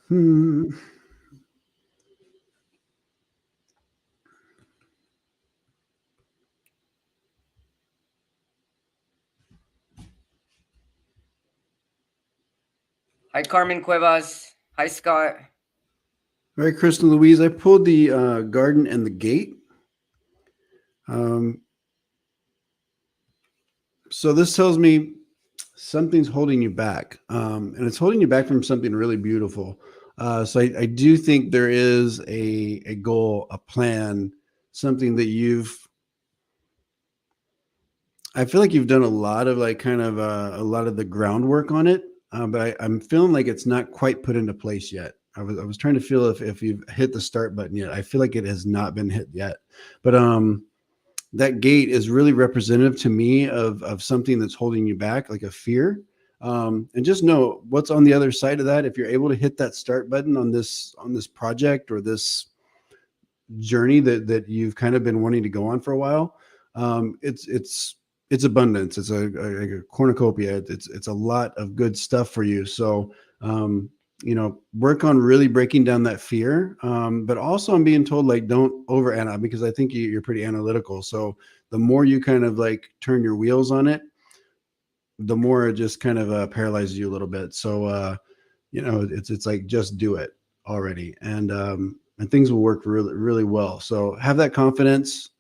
Hmm.
Hi, Carmen Cuevas. Hi, Scott.
All right, Kristen Louise, I pulled the garden and the gate. Um, so this tells me something's holding you back, and it's holding you back from something really beautiful. So I do think there is a goal, a plan, something that I feel like you've done a lot of like kind of a lot of the groundwork on it, but I'm feeling like it's not quite put into place yet. I was trying to feel if you've hit the start button yet. I feel like it has not been hit yet, but that gate is really representative to me of something that's holding you back, like a fear. And just know what's on the other side of that. If you're able to hit that start button on this project or this journey that you've kind of been wanting to go on for a while, it's abundance. It's a cornucopia. It's a lot of good stuff for you. So work on really breaking down that fear. But also I'm being told like don't over because I think you're pretty analytical. So the more you kind of like turn your wheels on it, the more it just kind of paralyzes you a little bit. So it's like just do it already, and things will work really really well. So have that confidence,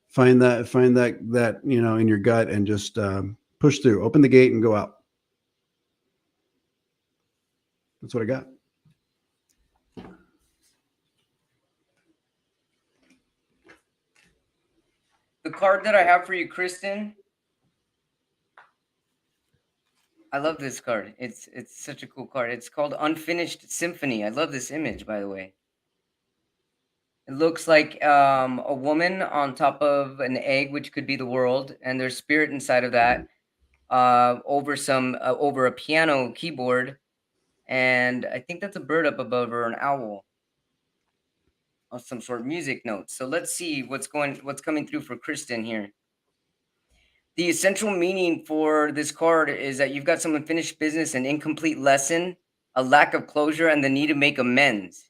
find that in your gut, and just push through, open the gate and go out. That's what I got.
The card that I have for you, Kristen. I love this card. It's such a cool card. It's called Unfinished Symphony. I love this image, by the way. It looks like a woman on top of an egg, which could be the world, and there's spirit inside of that. Over a piano keyboard, and I think that's a bird up above or an owl of some sort, music notes. So let's see what's coming through for Kristen here. The essential meaning for this card is that you've got some unfinished business, an incomplete lesson, a lack of closure, and the need to make amends.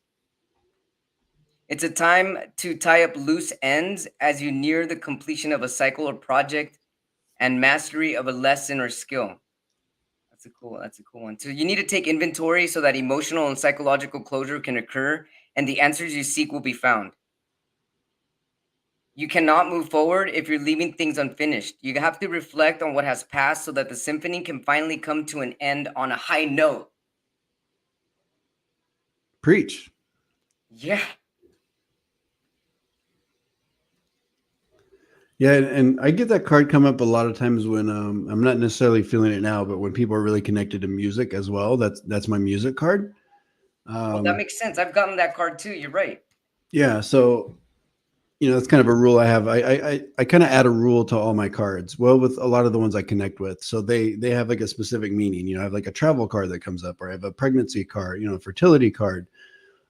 It's a time to tie up loose ends as you near the completion of a cycle or project and mastery of a lesson or skill. That's a cool one. So you need to take inventory so that emotional and psychological closure can occur and the answers you seek will be found. You cannot move forward if you're leaving things unfinished. You have to reflect on what has passed so that the symphony can finally come to an end on a high note.
Preach.
Yeah.
Yeah, and I get that card come up a lot of times when I'm not necessarily feeling it now, but when people are really connected to music as well. That's my music card.
That makes sense. I've gotten that card too. You're right.
Yeah, so that's kind of a rule I have. I kind of add a rule to all my cards. Well, with a lot of the ones I connect with, so they have like a specific meaning. I have like a travel card that comes up, or I have a pregnancy card, a fertility card.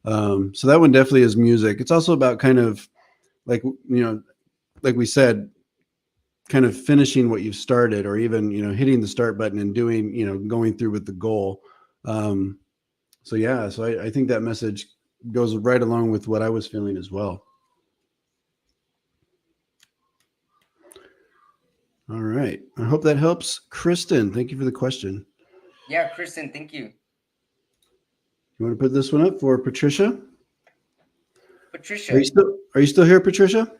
So that one definitely is music. It's also about kind of like like we said, kind of finishing what you've started, or even hitting the start button and doing going through with the goal. So I think that message goes right along with what I was feeling as well. All right. I hope that helps. Kristen, thank you for the question.
Yeah, Kristen, thank you.
You want to put this one up for Patricia?
Patricia.
Are you still here, Patricia?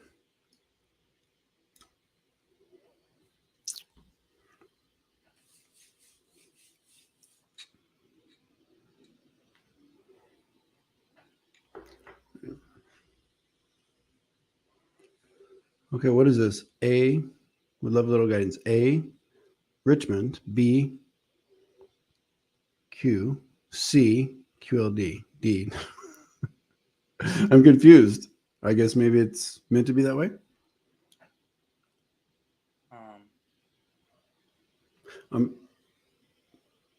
Okay, what is this? A, would love a little guidance. A, Richmond. B, Q, C, QLD. D. I'm confused. I guess maybe it's meant to be that way.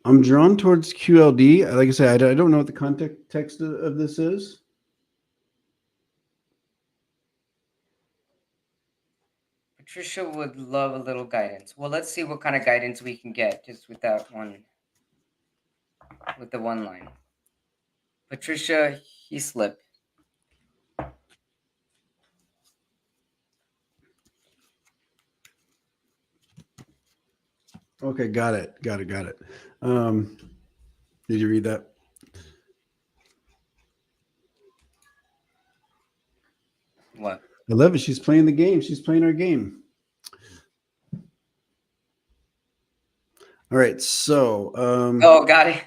I'm drawn towards QLD. Like I said, I don't know what the context of this is.
Patricia would love a little guidance. Well, let's see what kind of guidance we can get just with that one, with the one line. Patricia, he slipped.
Okay, got it. Did you read that?
What?
I love it. She's playing the game. She's playing our game. All right, so
Oh, got it.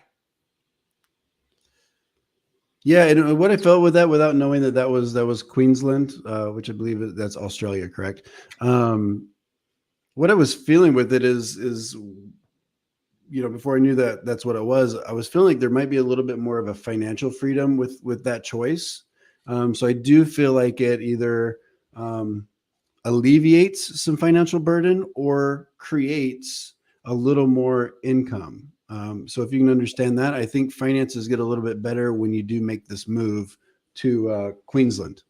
Yeah, and what I felt with that, without knowing that was Queensland, which I believe that's Australia, correct? What I was feeling with it is before I knew that that's what it was, I was feeling like there might be a little bit more of a financial freedom with that choice. So I do feel like it either alleviates some financial burden or creates a little more income. So if you can understand that, I think finances get a little bit better when you do make this move to Queensland.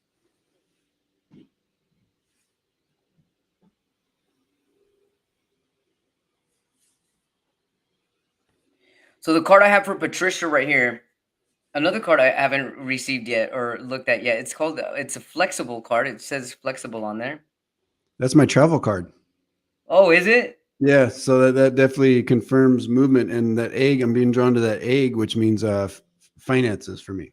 So the card I have for Patricia right here, another card I haven't received yet or looked at yet. It's a flexible card. It says flexible on there.
That's my travel card.
Oh, is it?
Yeah, so that definitely confirms movement, and that egg, I'm being drawn to that egg, which means finances for me.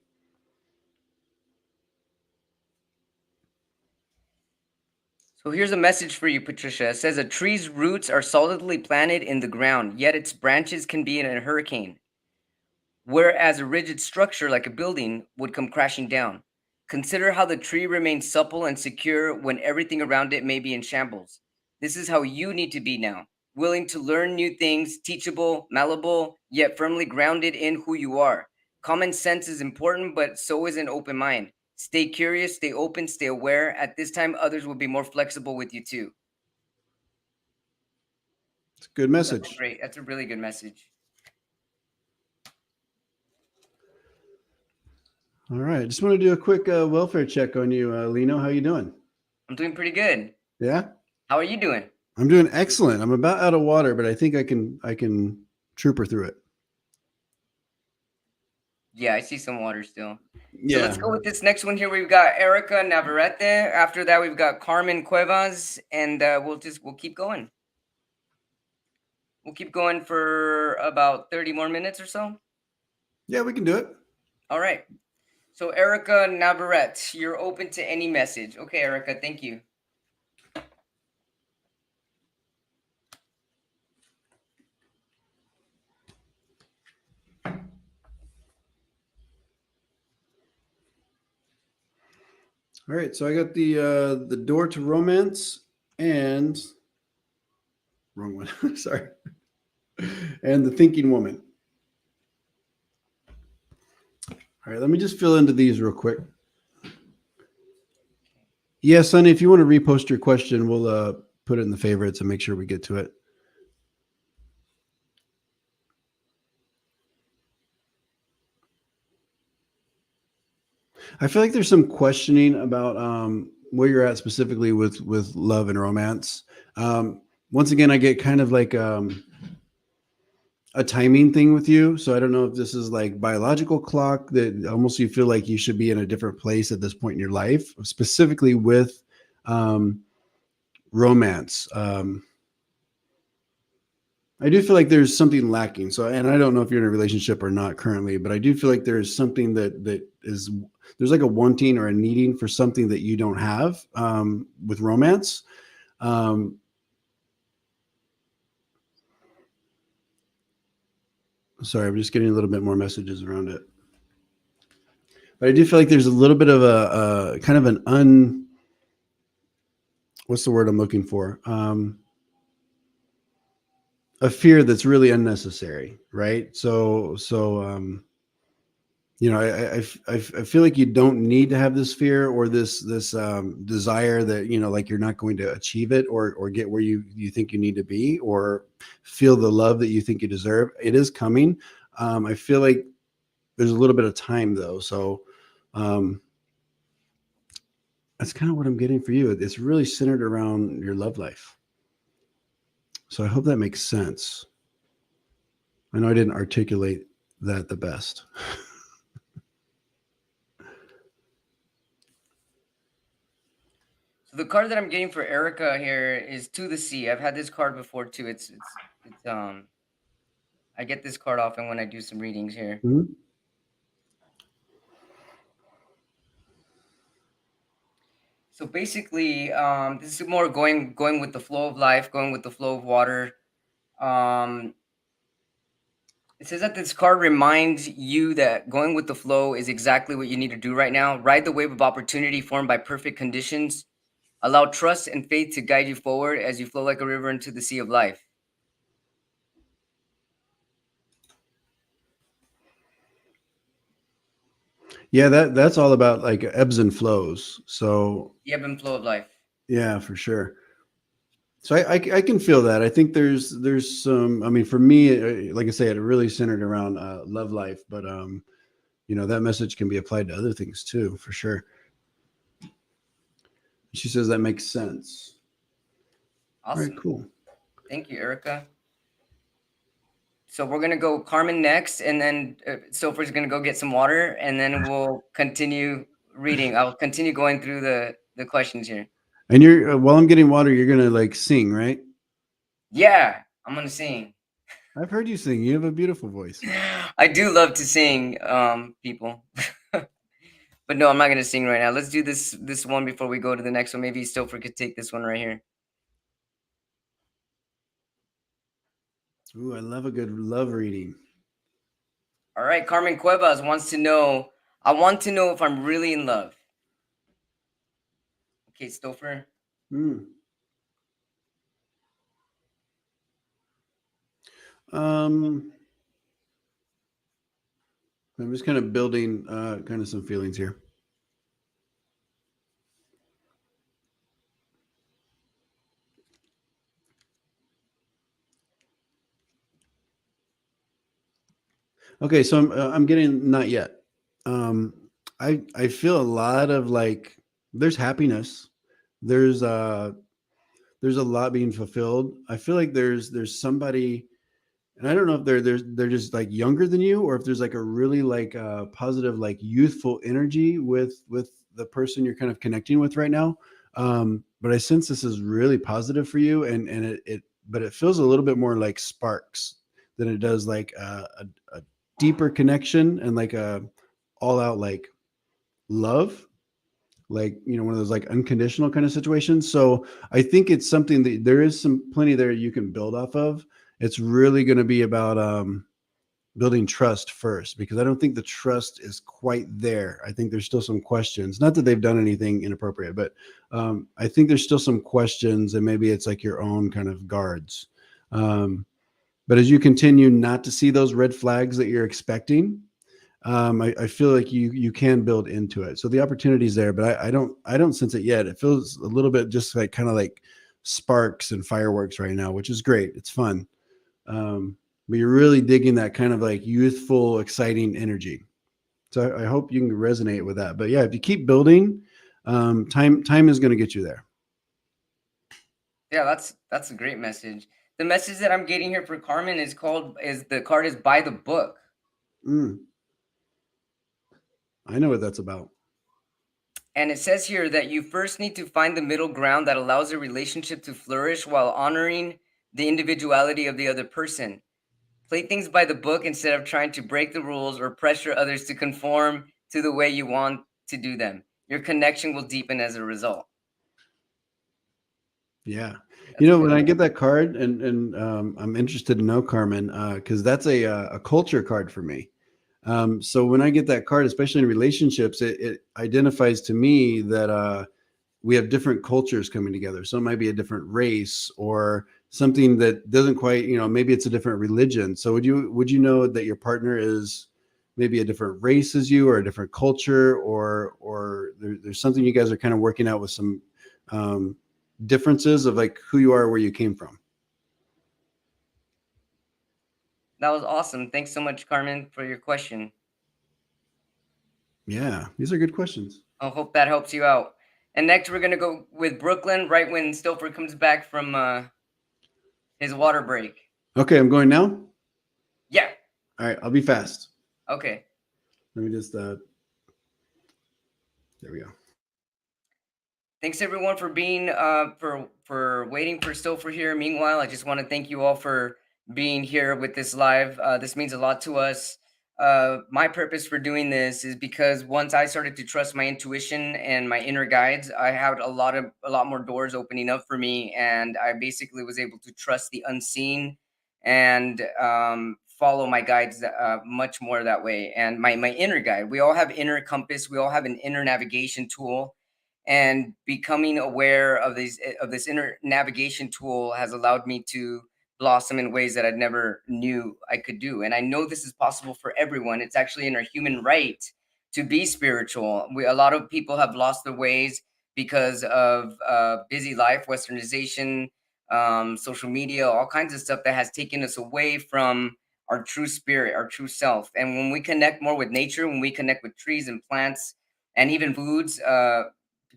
So here's a message for you, Patricia. It says a tree's roots are solidly planted in the ground, yet its branches can be in a hurricane, whereas a rigid structure like a building would come crashing down. Consider how the tree remains supple and secure when everything around it may be in shambles. This is how you need to be now, willing to learn new things, teachable, malleable, yet firmly grounded in who you are. Common sense is important, but so is an open mind. Stay curious, stay open, stay aware. At this time, others will be more flexible with you too.
It's a good message.
Great. That's a really good message.
All right. Just want to do a quick welfare check on you, Lino. How you doing?
I'm doing pretty good.
Yeah?
How are you doing?
I'm doing excellent. I'm about out of water, but I think I can trooper through it.
Yeah, I see some water still.
Yeah.
So let's go with this next one here. We've got Erica Navarrete. After that, we've got Carmen Cuevas, and we'll keep going. We'll keep going for about 30 more minutes or so.
Yeah, we can do it.
All right. So Erica Navarrete, you're open to any message. Okay, Erica, thank you.
All right, so I got the door to romance and wrong one. Sorry. And the thinking woman. All right, let me just fill into these real quick. Yeah, Sonny, if you want to repost your question, we'll put it in the favorites and make sure we get to it. I feel like there's some questioning about where you're at specifically with love and romance. Once again, I get kind of like a timing thing with you. So I don't know if this is like biological clock that almost you feel like you should be in a different place at this point in your life, specifically with romance. I do feel like there's something lacking. So, and I don't know if you're in a relationship or not currently, but I do feel like there's something that is there's like a wanting or a needing for something that you don't have with romance. Um, sorry, I'm just getting a little bit more messages around it. But I do feel like there's a little bit of a kind of an what's the word I'm looking for? A fear that's really unnecessary, right? You know, I feel like you don't need to have this fear or this desire that, you know, like you're not going to achieve it or get where you think you need to be or feel the love that you think you deserve. It is coming. I feel like there's a little bit of time though. So um, that's kind of what I'm getting for you. It's really centered around your love life. So I hope that makes sense. I know I didn't articulate that the best.
So the card that I'm getting for Erica here is To the Sea. I've had this card before too. It's I get this card often when I do some readings here.
Mhm.
So basically, this is more going with the flow of life, going with the flow of water. Um, it says that this card reminds you that going with the flow is exactly what you need to do right now. Ride the wave of opportunity formed by perfect conditions. Allow trust and faith to guide you forward as you flow like a river into the sea of life.
Yeah, that's all about like ebbs and flows. So
The ebb and flow of life.
yeah, for sure. So I can feel that. I think there's some. I mean, for me, like I say, it really centered around love life, but you know, that message can be applied to other things too, for sure. She says that makes sense. All right,
Awesome.
cool.
Thank you, Erica. So we're gonna go Carmen next, and then Stopher's gonna go get some water, and then we'll continue reading. I'll continue going through the questions here.
And you're while I'm getting water, you're gonna like sing, right?
Yeah, I'm gonna sing.
I've heard you sing. You have a beautiful voice.
I do love to sing, people. But no, I'm not gonna sing right now. Let's do this one before we go to the next one. Maybe Stopher could take this one right here.
Ooh, I love a good love reading.
All right, Carmen Cuevas wants to know. I want to know if I'm really in love. Okay, Stopher.
Hmm. Um, I'm just kind of building kind of some feelings here. Okay, so I'm getting not yet. Um, I feel a lot of like there's happiness. There's uh there's a lot being fulfilled. I feel like there's somebody, and I don't know if they're just like younger than you, or if there's like a really like positive like youthful energy with the person you're kind of connecting with right now. But I sense this is really positive for you, and it but it feels a little bit more like sparks than it does like a deeper connection and like a all out like love, like, you know, one of those like unconditional kind of situations. So I think it's something that there is some plenty there you can build off of. It's really going to be about building trust first, because I don't think the trust is quite there. I think there's still some questions, not that they've done anything inappropriate, but I think there's still some questions, and maybe it's like your own kind of guards. But as you continue not to see those red flags that you're expecting, I feel like you can build into it. So the opportunity is there, but I don't sense it yet. It feels a little bit just like kind of like sparks and fireworks right now, which is great. It's fun, but you're really digging that kind of like youthful, exciting energy. So I hope you can resonate with that. But yeah, if you keep building, time is going to get you there.
Yeah, that's a great message. The message that I'm getting here for Carmen is the card is by the book.
Mm, I know what that's about.
And it says here that you first need to find the middle ground that allows a relationship to flourish while honoring the individuality of the other person. Play things by the book instead of trying to break the rules or pressure others to conform to the way you want to do them. Your connection will deepen as a result.
Yeah.
That's a
When
good
I
one.
get that card, and I'm interested to know, Carmen, because that's a culture card for me. So when I get that card, especially in relationships, it identifies to me that we have different cultures coming together. So it might be a different race or something that doesn't quite, maybe it's a different religion. So would you know that your partner is maybe a different race as you, or a different culture, or there's something you guys are kind of working out with some um, differences of like who you are, where you came from?
That was awesome. Thanks so much, Carmen, for your question.
Yeah, these are good questions.
I hope that helps you out. And next, we're gonna go with Brooklyn right when Stopher comes back from his water break.
Okay, I'm going now.
Yeah.
All right, I'll be fast.
Okay.
Let me just there we go.
Thanks everyone for being for waiting for Stopher here. Meanwhile, I just want to thank you all for being here with this live. This means a lot to us. My purpose for doing this is because once I started to trust my intuition and my inner guides, I had a lot more doors opening up for me, and I basically was able to trust the unseen and follow my guides much more that way. And my inner guide, we all have inner compass, we all have an inner navigation tool, and becoming aware of this inner navigation tool has allowed me to blossom in ways that I never knew I could do. And I know this is possible for everyone. It's actually in our human right to be spiritual. A lot of people have lost their ways because of busy life, westernization, social media, all kinds of stuff that has taken us away from our true spirit, our true self. And when we connect more with nature, when we connect with trees and plants and even foods,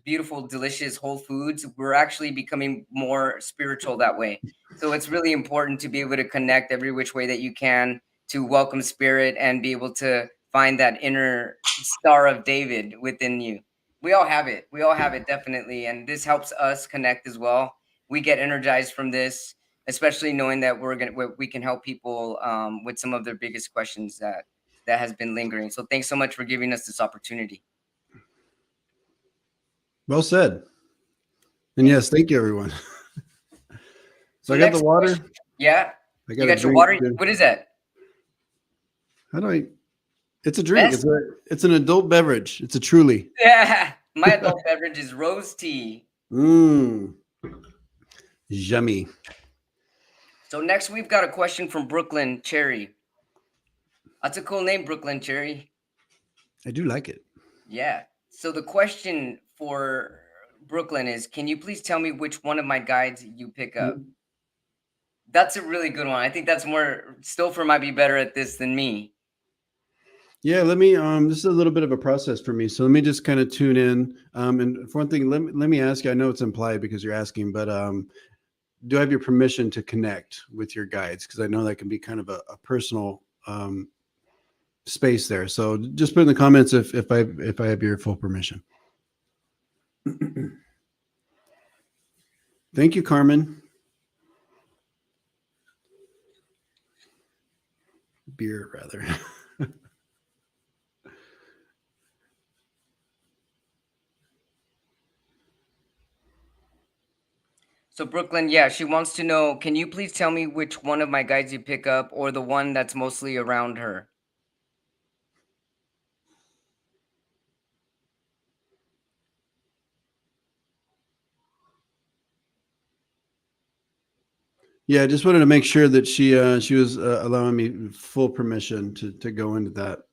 beautiful, delicious whole foods, we're actually becoming more spiritual that way. So it's really important to be able to connect every which way that you can to welcome spirit and be able to find that inner Star of David within you. We all have it. We all have it, definitely. And this helps us connect as well. We get energized from this, especially knowing that we can help people with some of their biggest questions that has been lingering. So thanks so much for giving us this opportunity.
Well said. And
Thank
yes,
you.
thank you, everyone. So
So
I got the
next
water.
question. Yeah,
I
you
got a
got your
drink.
water. What is that?
How do I? It's a drink.
Best.
It's an adult beverage. It's a Truly.
Yeah, my adult beverage is rose tea.
Mmm, yummy.
So next we've got a question from Brooklyn Cherry. That's a cool name, Brooklyn Cherry.
I do like it.
Yeah. So the question for Brooklyn is, can you please tell me which one of my guides you pick up? That's a really good one. I think that's more Stopher might be better at this than me.
Yeah, let me. This is a little bit of a process for me, so let me just kind of tune in. And for one thing, let me ask you. I know it's implied because you're asking, but do I have your permission to connect with your guides? Because I know that can be kind of a personal space there. So just put in the comments if I have your full permission. Thank you, Carmen. Beer, rather.
So Brooklyn, yeah, she wants to know, can you please tell me which one of my guides you pick up or the one that's mostly around her?
Yeah, I just wanted to make sure that she was allowing me full permission to go into that.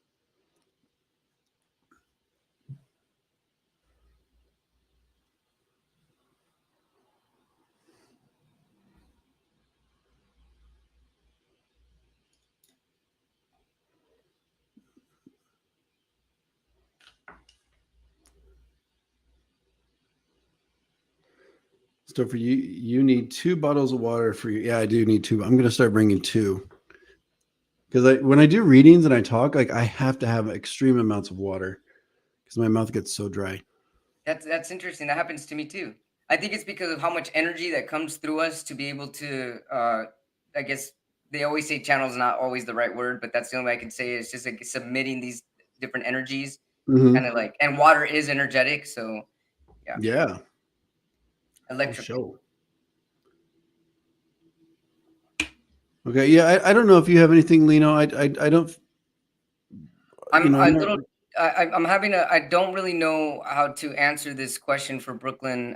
So for you need 2 bottles of water for you. Yeah, I do need 2. I'm gonna start bringing 2 because when I do readings and I talk, like I have to have extreme amounts of water because my mouth gets so dry.
That's interesting. That happens to me too. I think it's because of how much energy that comes through us to be able to. I guess they always say channel is not always the right word, but that's the only way I can say it. It's just like submitting these different energies, kind
Hmm.
of like, and water is energetic, so yeah,
Yeah, for
electrical.
sure. Okay, yeah, I don't know if you have anything, Lino. I don't,
I'm
I'm
a
not.
little. I'm having a. I don't really know how to answer this question for Brooklyn.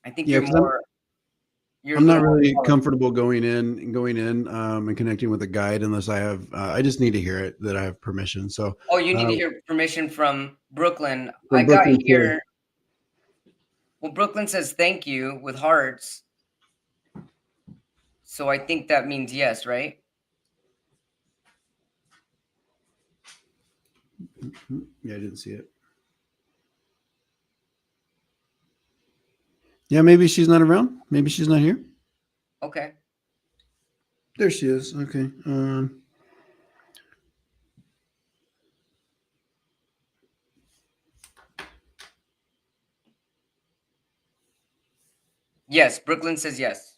I think
Yeah,
you're
because I'm
more. You're a
I'm not
little more
really
polished.
comfortable going in and connecting with a guide unless I have. I just need to hear it that I have permission. So
Oh, you need
uh,
to hear permission from Brooklyn. I
from
got
Brooklyn Cherry.
here. Well, Brooklyn says thank you with hearts, so I think that means yes, right?
Yeah, I didn't see it. Yeah, maybe she's not around. Maybe she's not here.
Okay.
There she is. Okay.
Yes, Brooklyn says yes.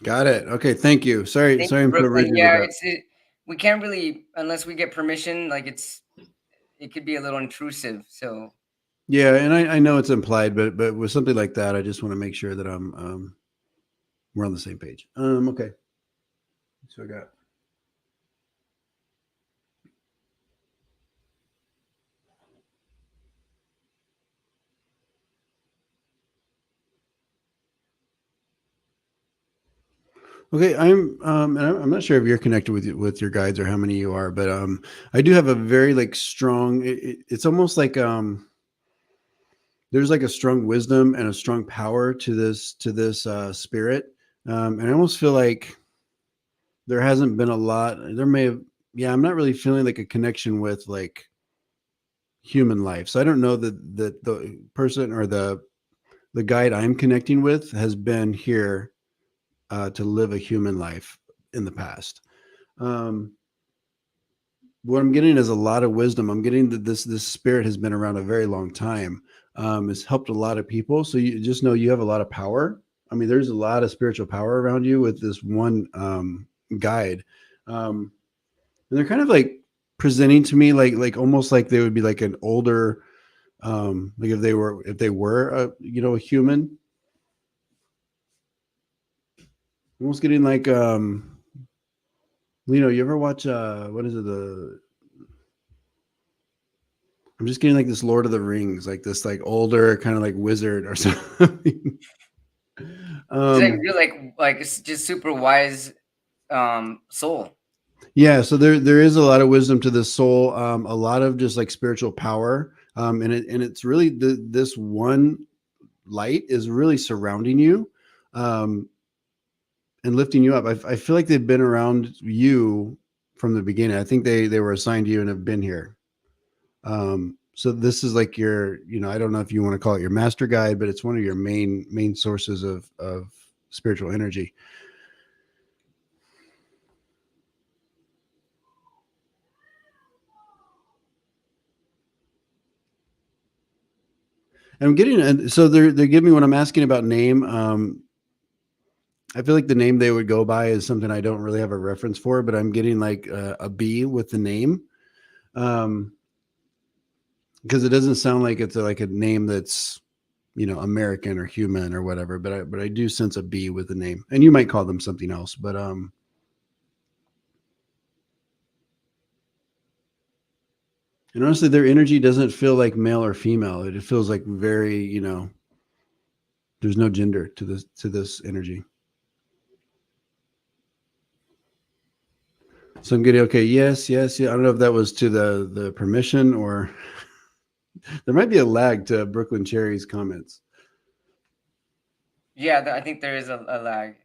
Got it. Okay. Thank you. Sorry.
Thank
Sorry,
you,
I'm so
Brooklyn.
rigid with
Yeah,
that.
we can't really unless we get permission. Like it could be a little intrusive. So
Yeah, and I know it's implied, but with something like that, I just want to make sure that we're on the same page. Okay. So I got. Okay, I'm not sure if you're connected with your guides or how many you are, but I do have a very like strong. It's almost like there's like a strong wisdom and a strong power to this spirit, and I almost feel like there hasn't been a lot. There may have, yeah. I'm not really feeling like a connection with like human life, so I don't know that the person or the guide I'm connecting with has been here to live a human life in the past. Um, what I'm getting is a lot of wisdom. I'm getting that this spirit has been around a very long time. It's helped a lot of people. So you just know you have a lot of power. I mean, there's a lot of spiritual power around you with this one guide, and they're kind of like presenting to me like almost like they would be like an older, like if they were a human. Almost getting like you ever watch what is it, the I'm just getting like this Lord of the Rings, like this like older kind of like wizard or something.
it's like
um,
you're like it's just super wise soul.
yeah, so there is a lot of wisdom to this soul, a lot of just like spiritual power, and it's really this one light is really surrounding you, um, and lifting you up. I feel like they've been around you from the beginning. I think they were assigned to you and have been here. So this is like your, I don't know if you want to call it your master guide, but it's one of your main sources of spiritual energy. And I'm getting, and so they're giving me when I'm asking about name. I feel like the name they would go by is something I don't really have a reference for, but I'm getting like a B with the name. Um, because it doesn't sound like it's like a name that's American or human or whatever, but I do sense a B with the name, and you might call them something else, but and honestly, their energy doesn't feel like male or female. It feels like very, there's no gender to this energy. So I'm getting okay. Yes, yes, yeah. I don't know if that was to the permission or there might be a lag to Brooklyn Cherry's comments.
Yeah, I think there is a lag.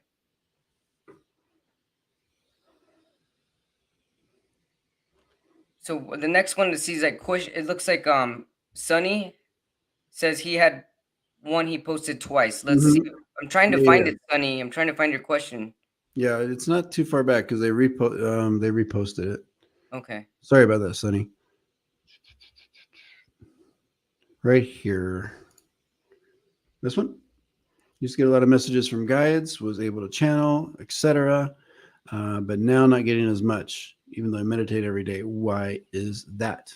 So the next one that sees like question, it looks like Sunny says he had one he posted twice. Let's see.
Hmm.
I'm trying to
Yeah,
find
yeah,
it, Sunny. I'm trying to find your question.
yeah. It's not too far back because they reposted it.
Okay.
Sorry about that, Sonny. right here. This one. Used to get a lot of messages from guides, was able to channel, etc. But now not getting as much, even though I meditate every day. Why is that?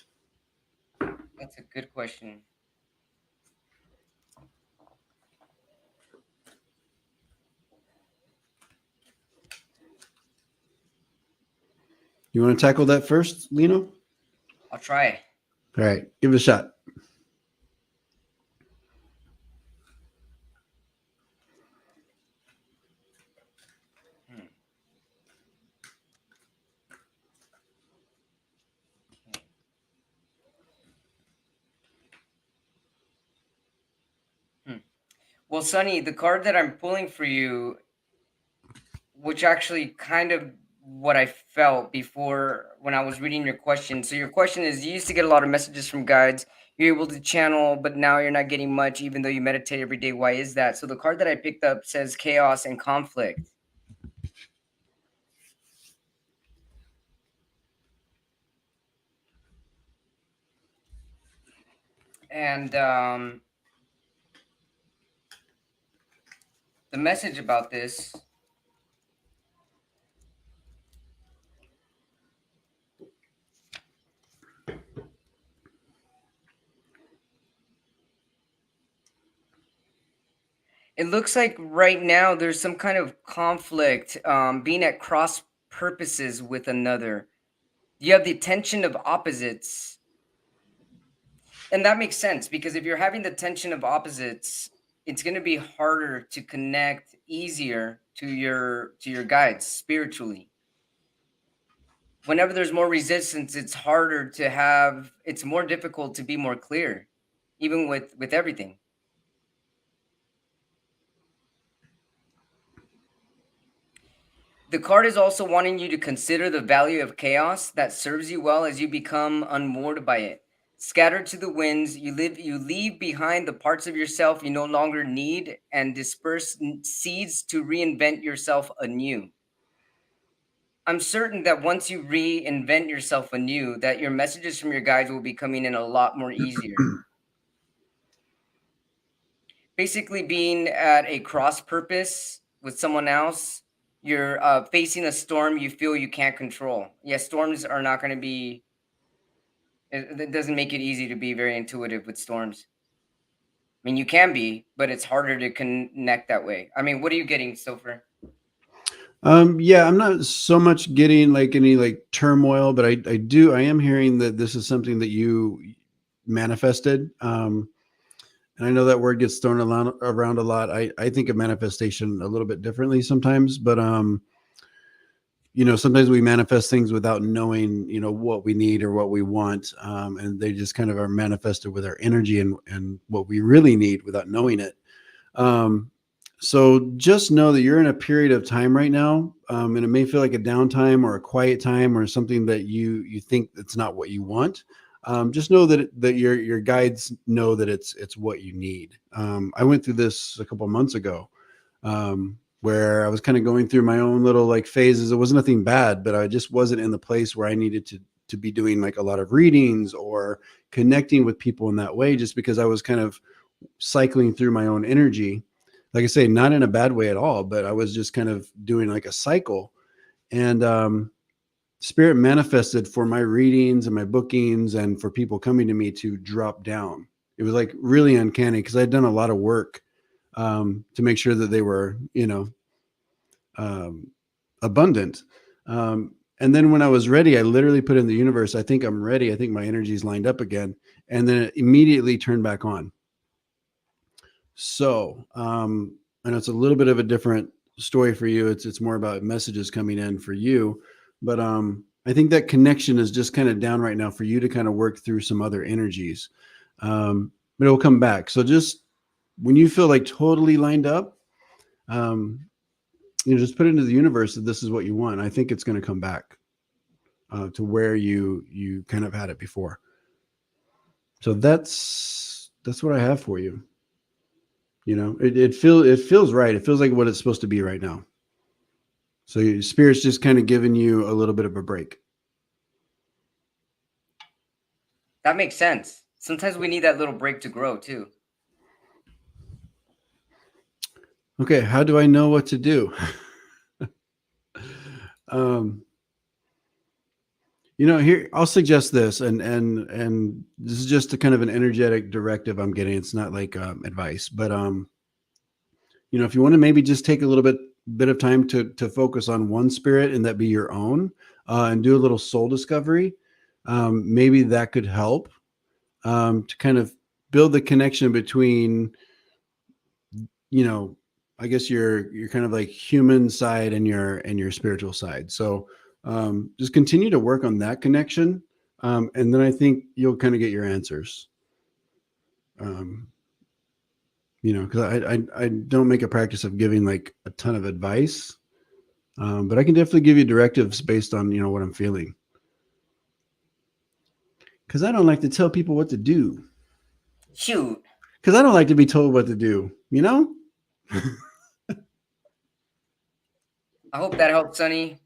That's a good question.
You want to tackle that first, Lino?
I'll try.
All right, give it a shot.
Hmm. Okay. Hmm. Well, Sonny, the card that I'm pulling for you, which actually kind of what I felt before when I was reading your question. So your question is, you used to get a lot of messages from guides. You're able to channel, but now you're not getting much, even though you meditate every day. Why is that? So the card that I picked up says chaos and conflict. And the message about this, it looks like right now there's some kind of conflict, being at cross purposes with another. You have the tension of opposites. And that makes sense because if you're having the tension of opposites, it's going to be harder to connect easier to your guides spiritually. Whenever there's more resistance, it's harder to have, it's more difficult to be more clear, even with everything. The card is also wanting you to consider the value of chaos that serves you well as you become unmoored by it. Scattered to the winds, you leave behind the parts of yourself you no longer need and disperse seeds to reinvent yourself anew. I'm certain that once you reinvent yourself anew, that your messages from your guides will be coming in a lot more easier. Basically, being at a cross purpose with someone else, you're facing a storm you feel you can't control. Yeah, storms are not going to be, it doesn't make it easy to be very intuitive with storms. I mean, you can be, but it's harder to connect that way. I mean, what are you getting, Stopher?
Yeah, I'm not so much getting like any like turmoil, but I am hearing that this is something that you manifested. And I know that word gets thrown around a lot. I think of manifestation a little bit differently sometimes, but sometimes we manifest things without knowing, what we need or what we want. And they just kind of are manifested with our energy and what we really need without knowing it. Um, so just know that you're in a period of time right now, and it may feel like a downtime or a quiet time or something that you think that's not what you want. Just know that your guides know that it's what you need. I went through this a couple of months ago, where I was kind of going through my own little like phases. It wasn't nothing bad, but I just wasn't in the place where I needed to be doing like a lot of readings or connecting with people in that way, just because I was kind of cycling through my own energy. Like I say, not in a bad way at all, but I was just kind of doing like a cycle. And spirit manifested for my readings and my bookings and for people coming to me to drop down. It was like really uncanny because I'd done a lot of work to make sure that they were, um, abundant. And then when I was ready, I literally put in the universe, I think I'm ready. I think my energy's lined up again. And then it immediately turned back on. So I know it's a little bit of a different story for you. It's more about messages coming in for you, but I think that connection is just kind of down right now for you to kind of work through some other energies, but it'll come back. So just when you feel like totally lined up, um, just put it into the universe that this is what you want. I think it's going to come back to where you kind of had it before. So that's what I have for you. It feels right. It feels like what it's supposed to be right now. So your spirit's just kind of giving you a little bit of a break.
That makes sense. Sometimes we need that little break to grow too.
Okay, how do I know what to do? um, here I'll suggest this, and this is just a kind of an energetic directive I'm getting. It's not like advice, but if you want to maybe just take a little bit of time to focus on one spirit and that be your own, and do a little soul discovery, maybe that could help to kind of build the connection between, I guess your kind of like human side and your spiritual side. So just continue to work on that connection, and then I think you'll kind of get your answers. Because I don't make a practice of giving like a ton of advice, but I can definitely give you directives based on what I'm feeling. Because I don't like to tell people what to do.
Shoot.
Because I don't like to be told what to do.
I hope that helped, Sonny.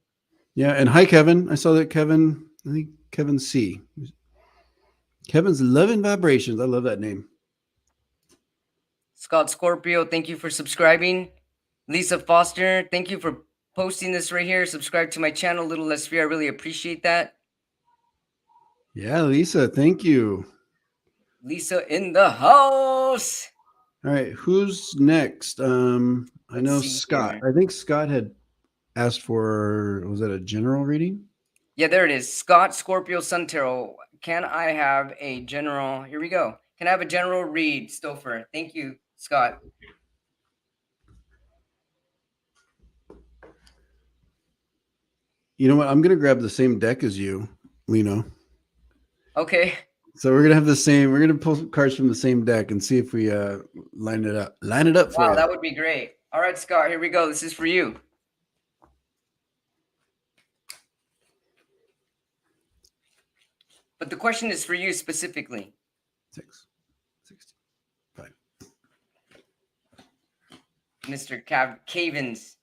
Yeah, and hi, Kevin. I saw that Kevin. I think Kevin C. Kevin's Loving Vibrations. I love that name.
Scott Scorpio, thank you for subscribing. Lisa Foster, thank you for posting this right here. Subscribe to my channel, Little Less Fear. I really appreciate that.
Yeah, Lisa, thank you.
Lisa in the house.
All right, who's next? I
Let's
know
see
Scott.
here.
I think Scott had asked for, was that a general reading?
Yeah, there it is. Scott Scorpio Sun Tarot. Can I have a general? Here we go. Can I have a general read, Stopher? Thank you, Scott.
You know what? I'm gonna grab the same deck as you, Lino.
Okay.
So we're gonna have the same. We're gonna pull cards from the same deck and see if we line it up. Line it up for
Wow,
you.
that would be great. All right, Scott, here we go. This is for you. But the question is for you specifically.
6, 16, 5.
Mr. Cavins.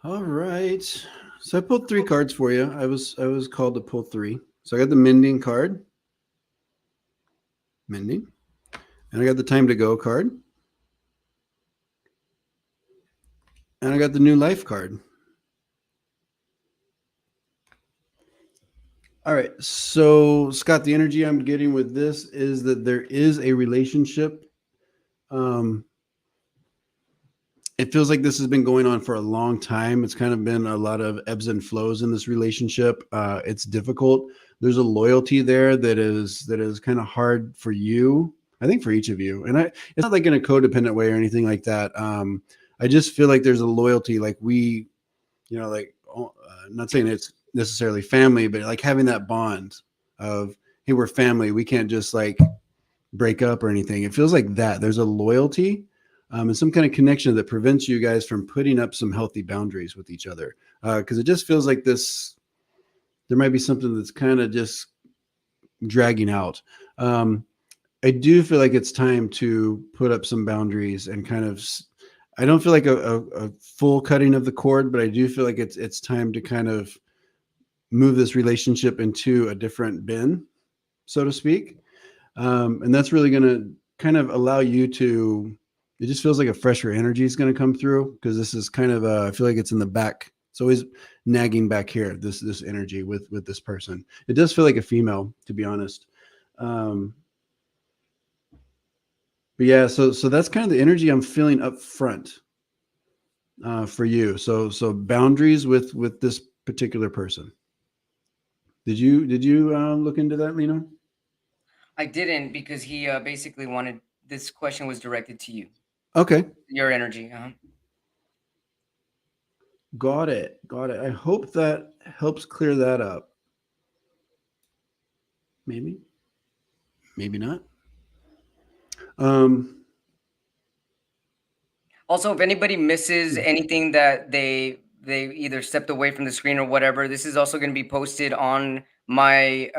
All right. So I pulled 3 cards for you. I was called to pull 3. So I got the mending card. Mending. And I got the time to go card. And I got the new life card. All right. So Scott, the energy I'm getting with this is that there is a relationship. It feels like this has been going on for a long time. It's kind of been a lot of ebbs and flows in this relationship. It's difficult. There's a loyalty there that is kind of hard for you. I think for each of you, and it's not like in a codependent way or anything like that. I just feel like there's a loyalty, like we, like not saying it's necessarily family, but like having that bond of, hey, we're family. We can't just like break up or anything. It feels like that. There's a loyalty. And some kind of connection that prevents you guys from putting up some healthy boundaries with each other. Because it just feels like there might be something that's kind of just dragging out. I do feel like it's time to put up some boundaries and kind of, I don't feel like a full cutting of the cord, but I do feel like it's time to kind of move this relationship into a different bin, so to speak. And that's really going to kind of allow you to, it just feels like a fresher energy is going to come through, because this is kind of I feel like it's in the back. It's always nagging back here, this energy with this person. It does feel like a female, to be honest. But yeah, so that's kind of the energy I'm feeling up front for you. So boundaries with this particular person. Did you look into that, Lino?
I didn't, because he basically wanted this question was directed to you.
Okay.
Your energy.
Got it. I hope that helps clear that up. Maybe not.
Also, if anybody misses anything that they either stepped away from the screen or whatever, this is also going to be posted on my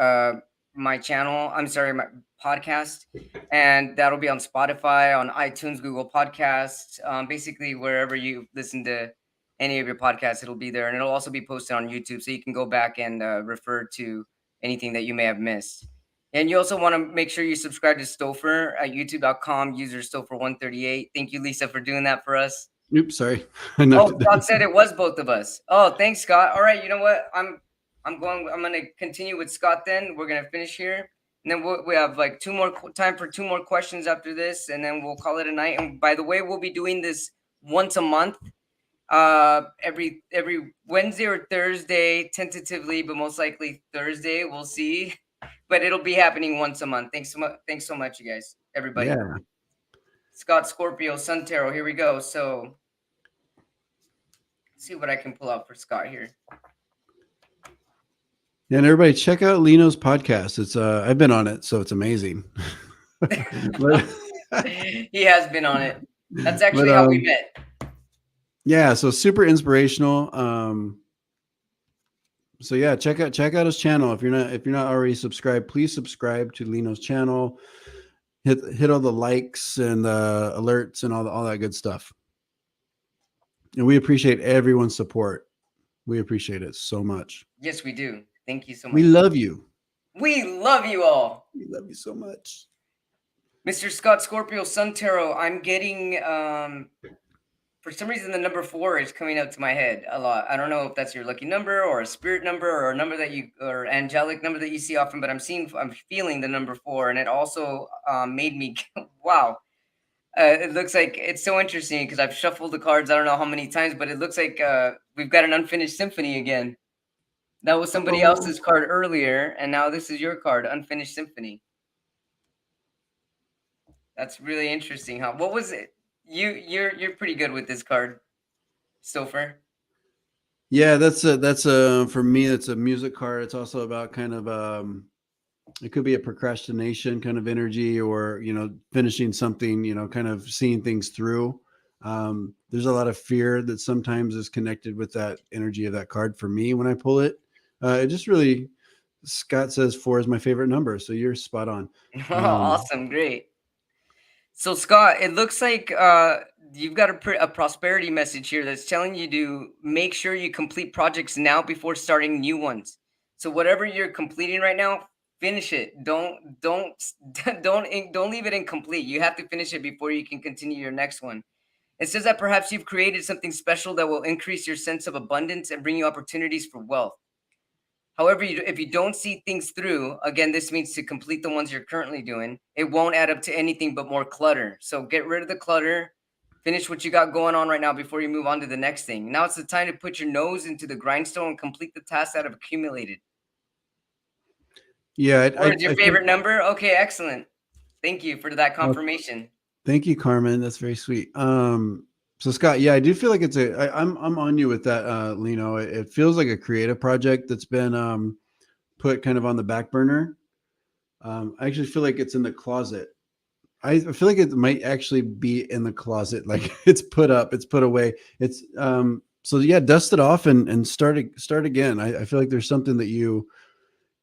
my channel. I'm sorry, my podcast, and that'll be on Spotify, on iTunes, Google Podcasts, basically wherever you listen to any of your podcasts, it'll be there, and it'll also be posted on YouTube, so you can go back and refer to anything that you may have missed. And you also want to make sure you subscribe to Stopher at youtube.com, user Stopher138. Thank you, Lisa, for doing that for us.
Oops, sorry. I knocked
Oh,
it
Scott
down.
said it was both of us. Oh, thanks, Scott. All right, you know what? I'm gonna continue with Scott then. We're gonna finish here. And then we have like time for two more questions after this, and then we'll call it a night. And by the way, we'll be doing this once a month, every Wednesday or Thursday, tentatively, but most likely Thursday. We'll see. But it'll be happening once a month. Thanks so much. Thanks so much, you guys, everybody.
Yeah.
Scott Scorpio, Sun Tarot. Here we go. So let's see what I can pull out for Scott here.
And everybody check out Lino's podcast. It's I've been on it, so it's amazing.
He has been on it. That's actually how we met.
Yeah, so super inspirational. So yeah, check out his channel. If you're not already subscribed, please subscribe to Lino's channel. Hit all the likes and alerts and all that good stuff. And we appreciate everyone's support. We appreciate it so much.
Yes, we do. Thank you so much.
We love you.
We love you all.
We love you so much.
Mr. Scott Scorpio Sun Tarot, I'm getting for some reason the number 4 is coming up to my head a lot. I don't know if that's your lucky number or a spirit number or a number that you or angelic number that you see often, but I'm feeling the number 4, and it also made me wow. It looks like it's so interesting because I've shuffled the cards I don't know how many times, but it looks like we've got an unfinished symphony again. That was somebody else's card earlier, and now this is your card, unfinished symphony. That's really interesting. What was it? You're pretty good with this card, Stopher.
Yeah, that's for me. It's a music card. It's also about kind of it could be a procrastination kind of energy, or finishing something. Kind of seeing things through. There's a lot of fear that sometimes is connected with that energy of that card. For me, when I pull it, it just really. Scott says 4 is my favorite number, so you're spot on.
Awesome, great. So Scott, it looks like you've got a prosperity message here that's telling you to make sure you complete projects now before starting new ones. So whatever you're completing right now, finish it. Don't leave it incomplete. You have to finish it before you can continue your next one. It says that perhaps you've created something special that will increase your sense of abundance and bring you opportunities for wealth. However, if you don't see things through, again, this means to complete the ones you're currently doing, it won't add up to anything but more clutter. So get rid of the clutter, finish what you got going on right now before you move on to the next thing. Now it's the time to put your nose into the grindstone and complete the tasks that have accumulated.
Yeah.
What is your favorite number? Okay, excellent. Thank you for that confirmation.
Thank you, Carmen. That's very sweet. So Scott, yeah, I do feel like I'm on you with that, Lino. It feels like a creative project that's been put kind of on the back burner. I actually feel like it's in the closet. I feel like it might actually be in the closet. Like it's put up, it's put away. It's so yeah, dust it off and start again. I feel like there's something that you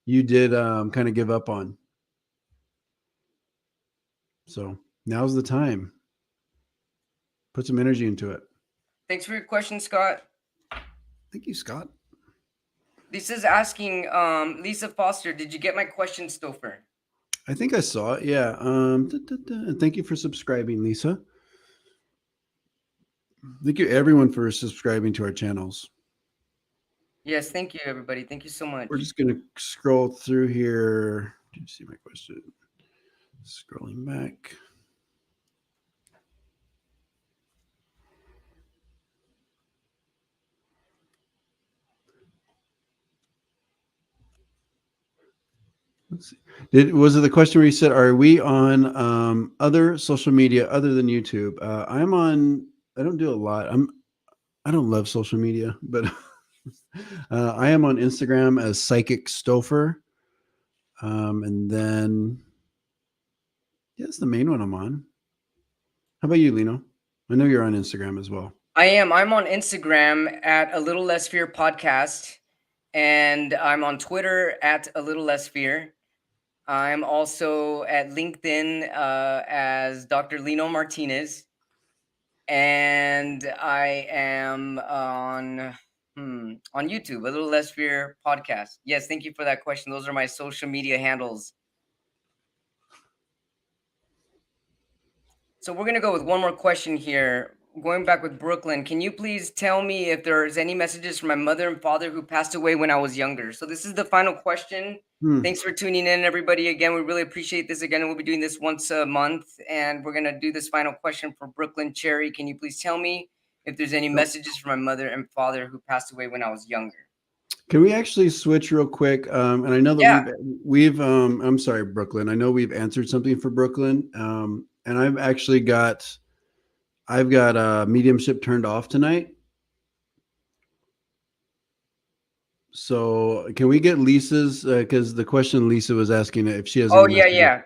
did kind of give up on. So now's the time. Put some energy into it.
Thanks for your question, Scott.
Thank you, Scott.
Lisa's asking, Lisa Foster, did you get my question, Stopher?
I think I saw it. Yeah. Thank you for subscribing, Lisa. Thank you, everyone, for subscribing to our channels.
Yes, thank you, everybody. Thank you so much.
We're just going to scroll through here. Did you see my question? Scrolling back. Let's see. Was it the question where you said, are we on other social media other than YouTube? I'm on, I don't do a lot. I don't love social media, but I am on Instagram as Psychic Stopher. And then, yeah, that's the main one I'm on. How about you, Lino? I know you're on Instagram as well.
I am. I'm on Instagram at A Little Less Fear Podcast, and I'm on Twitter at A Little Less Fear. I'm also at LinkedIn as Dr. Lino Martinez, and I am on YouTube, A Little Less Fear Podcast. Yes, thank you for that question. Those are my social media handles. So we're gonna go with one more question here. Going back with Brooklyn, can you please tell me if there's any messages from my mother and father who passed away when I was younger? So this is the final question.
Hmm.
Thanks for tuning in, everybody. Again, we really appreciate this. Again, we'll be doing this once a month, and we're gonna do this final question for Brooklyn Cherry. Can you please tell me if there's any messages from my mother and father who passed away when I was younger?
Can we actually switch real quick? And I know that
Yeah.
we've I'm sorry, Brooklyn. I know we've answered something for Brooklyn. And I've got mediumship turned off tonight. So can we get Lisa's? Because the question Lisa was asking if she has
Oh
any
yeah,
messages
yeah.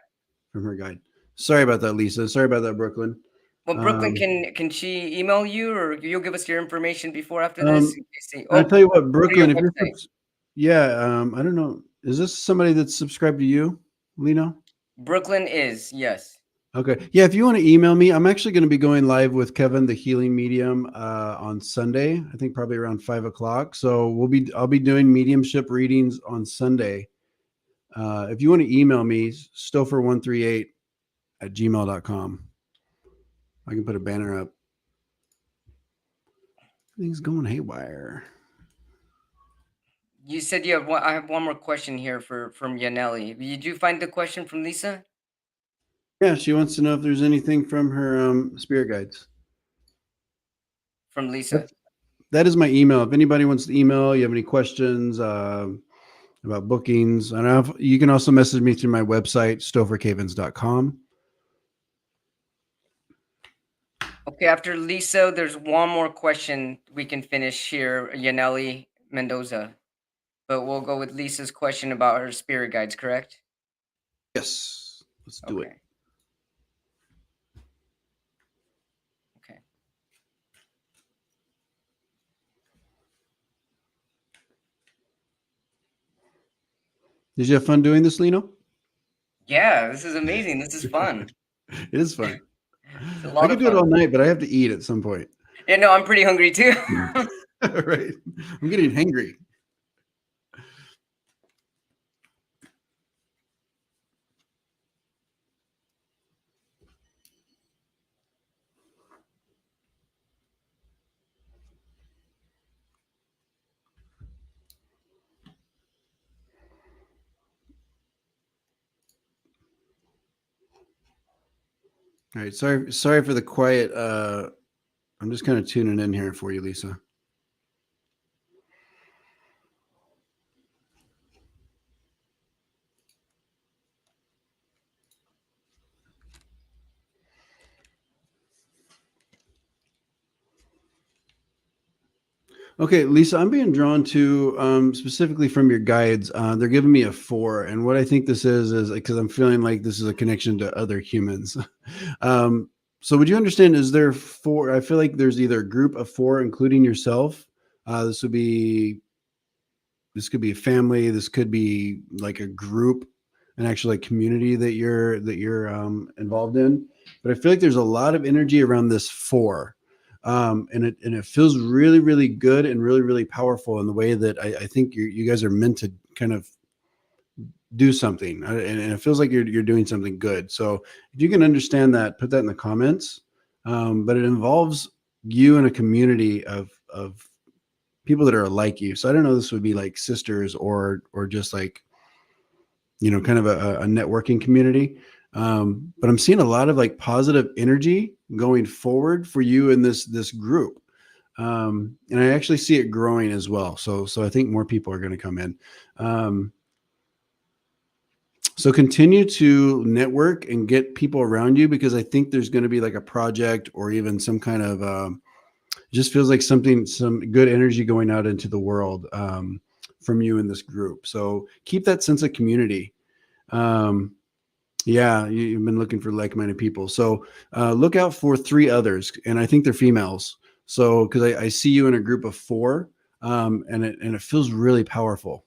from her guide. Sorry about that, Lisa. Sorry about that, Brooklyn.
Well, Brooklyn,
Um,
can she email you, or you'll give us your information before after this?
um,
In case they,
I
oh,
tell you what,
go to your
Brooklyn, if you're,
website.
yeah, I don't know. Is this somebody that's subscribed to you, Lino?
Brooklyn is, yes.
Okay. Yeah, if you want to email me, I'm actually going to be going live with Kevin, the healing medium, on Sunday. I think probably around 5 o'clock. So I'll be doing mediumship readings on Sunday. If you want to email me, Stopher138@gmail.com. I can put a banner up. Things going haywire.
You said you have one. I have one more question here from Yaneli. Did you find the question from Lisa?
Yeah, she wants to know if there's anything from her spirit guides.
From Lisa.
That is my email. If anybody wants to email, you have any questions about bookings, and you can also message me through my website, stophercavins.com.
Okay, after Lisa, there's one more question we can finish here, Yaneli Mendoza. But we'll go with Lisa's question about her spirit guides, correct?
Yes, let's do it.
Okay. Okay.
Did you have fun doing this, Lino?
Yeah, this is amazing. This is fun.
It is fun.
It's a
I
lot
could
of
do it all
fun.
night, but I have to eat at some point.
Yeah, no, I'm pretty hungry too.
Right. I'm getting hangry. All right. Sorry for the quiet. I'm just kind of tuning in here for you, Lisa. Okay, Lisa, I'm being drawn to specifically from your guides. They're giving me a 4, and what I think this is because I'm feeling like this is a connection to other humans. So, would you understand? Is there 4? I feel like there's either a group of 4, including yourself. This could be a family. This could be like a group, an actual like community that you're involved in. But I feel like there's a lot of energy around this 4. And it feels really, really good and really, really powerful in the way that I think you guys are meant to kind of do something, and it feels like you're doing something good. So if you can understand that, put that in the comments. But it involves you in a community of people that are like you. So I don't know, this would be like sisters or just like, kind of a networking community. But I'm seeing a lot of like positive energy going forward for you in this group. And I actually see it growing as well. So I think more people are going to come in. So continue to network and get people around you, because I think there's going to be like a project or even some kind of, just feels like some good energy going out into the world from you in this group. So keep that sense of community. Yeah, you've been looking for like-minded people. So look out for three others, and I think they're females. So because I see you in a group of four, and it feels really powerful.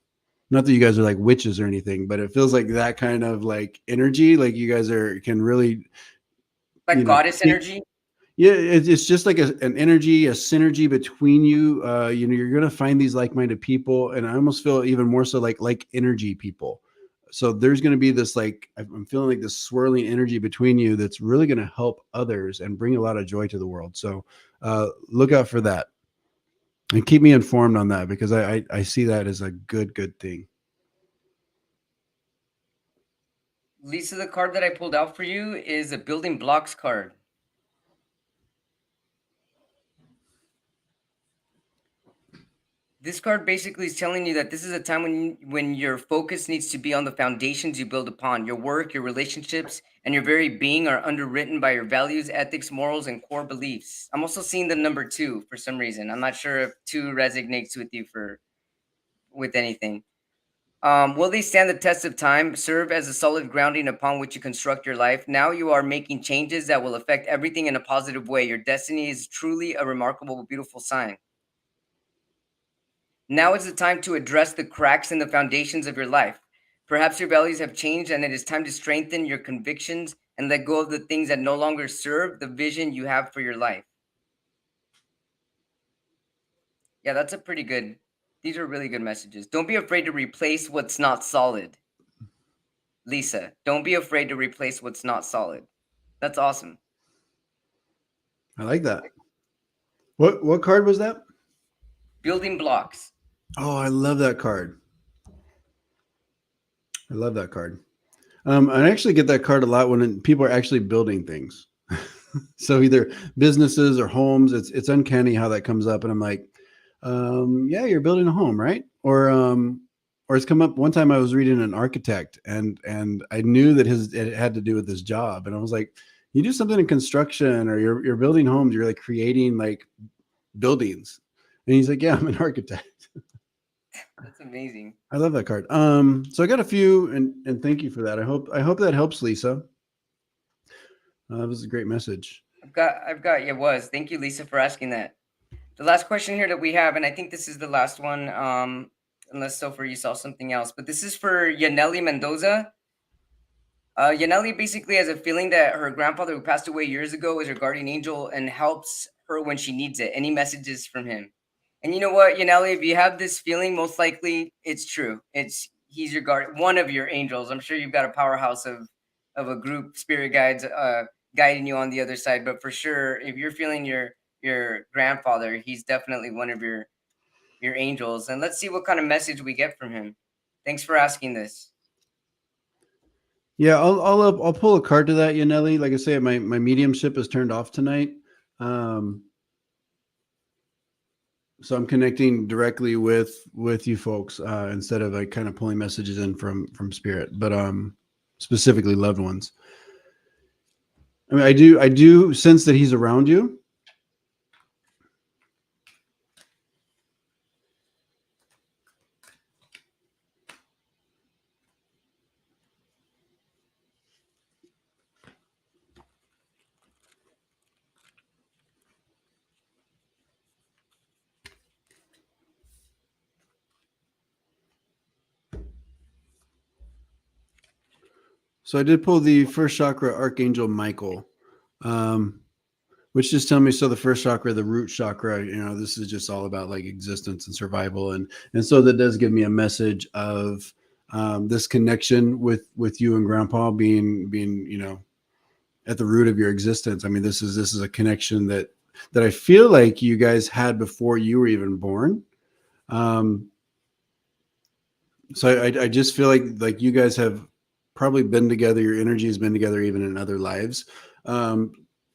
Not that you guys are like witches or anything, but it feels like that kind of like energy. Like you guys are can really,
Like goddess
take.
energy.
Yeah, it's just like an energy, a synergy between you. You're gonna find these like-minded people, and I almost feel even more so like energy people. So there's gonna be this like I'm feeling like this swirling energy between you that's really gonna help others and bring a lot of joy to the world. So look out for that and keep me informed on that because I see that as a good thing.
Lisa, the card that I pulled out for you is a building blocks card. This card basically is telling you that this is a time when your focus needs to be on the foundations you build upon. Your work, your relationships, and your very being are underwritten by your values, ethics, morals, and core beliefs. I'm also seeing the number two for some reason. I'm not sure if two resonates with you for with anything. Will they stand the test of time, serve as a solid grounding upon which you construct your life? Now you are making changes that will affect everything in a positive way. Your destiny is truly a remarkable, beautiful sign. Now is the time to address the cracks in the foundations of your life. Perhaps your values have changed and it is time to strengthen your convictions and let go of the things that no longer serve the vision you have for your life. Yeah, that's a pretty good. These are really good messages. Don't be afraid to replace what's not solid. Lisa, don't be afraid to replace what's not solid. That's awesome.
I like that. What card was that?
Building blocks.
Oh, I love that card. I love that card. I actually get that card a lot when people are actually building things. So either businesses or homes. It's uncanny how that comes up, and I'm like, yeah, you're building a home, right? Or it's come up one time. I was reading an architect, and I knew that it had to do with his job, and I was like, you do something in construction, or you're building homes, you're like creating like buildings, and he's like, yeah, I'm an architect.
That's amazing.
I love that card. So I got a few, and thank you for that. I hope that helps, Lisa. That was a great message.
I've got, yeah, was. Thank you, Lisa, for asking that. The last question here that we have, and I think this is the last one, unless Stopher you saw something else, but this is for Yaneli Mendoza. Yaneli basically has a feeling that her grandfather, who passed away years ago, is her guardian angel and helps her when she needs it. Any messages from him? And you know what, Yaneli, if you have this feeling, most likely it's true. It's he's your guard, one of your angels. I'm sure you've got a powerhouse of a group spirit guides guiding you on the other side. But for sure, if you're feeling your grandfather, he's definitely one of your angels. And let's see what kind of message we get from him. Thanks for asking this.
Yeah, I'll pull a card to that, Yaneli. Like I say, my mediumship is turned off tonight, um, so I'm connecting directly with you folks instead of like kind of pulling messages in from spirit, but specifically loved ones. I mean, I do sense that he's around you. So I did pull the first chakra, Archangel Michael, um, which just tell me so the first chakra, the root chakra, this is just all about like existence and survival, and so that does give me a message of this connection with you and Grandpa being at the root of your existence. I mean, this is a connection that I feel like you guys had before you were even born. Um, so I just feel like you guys have probably been together. Your energy has been together even in other lives. Um,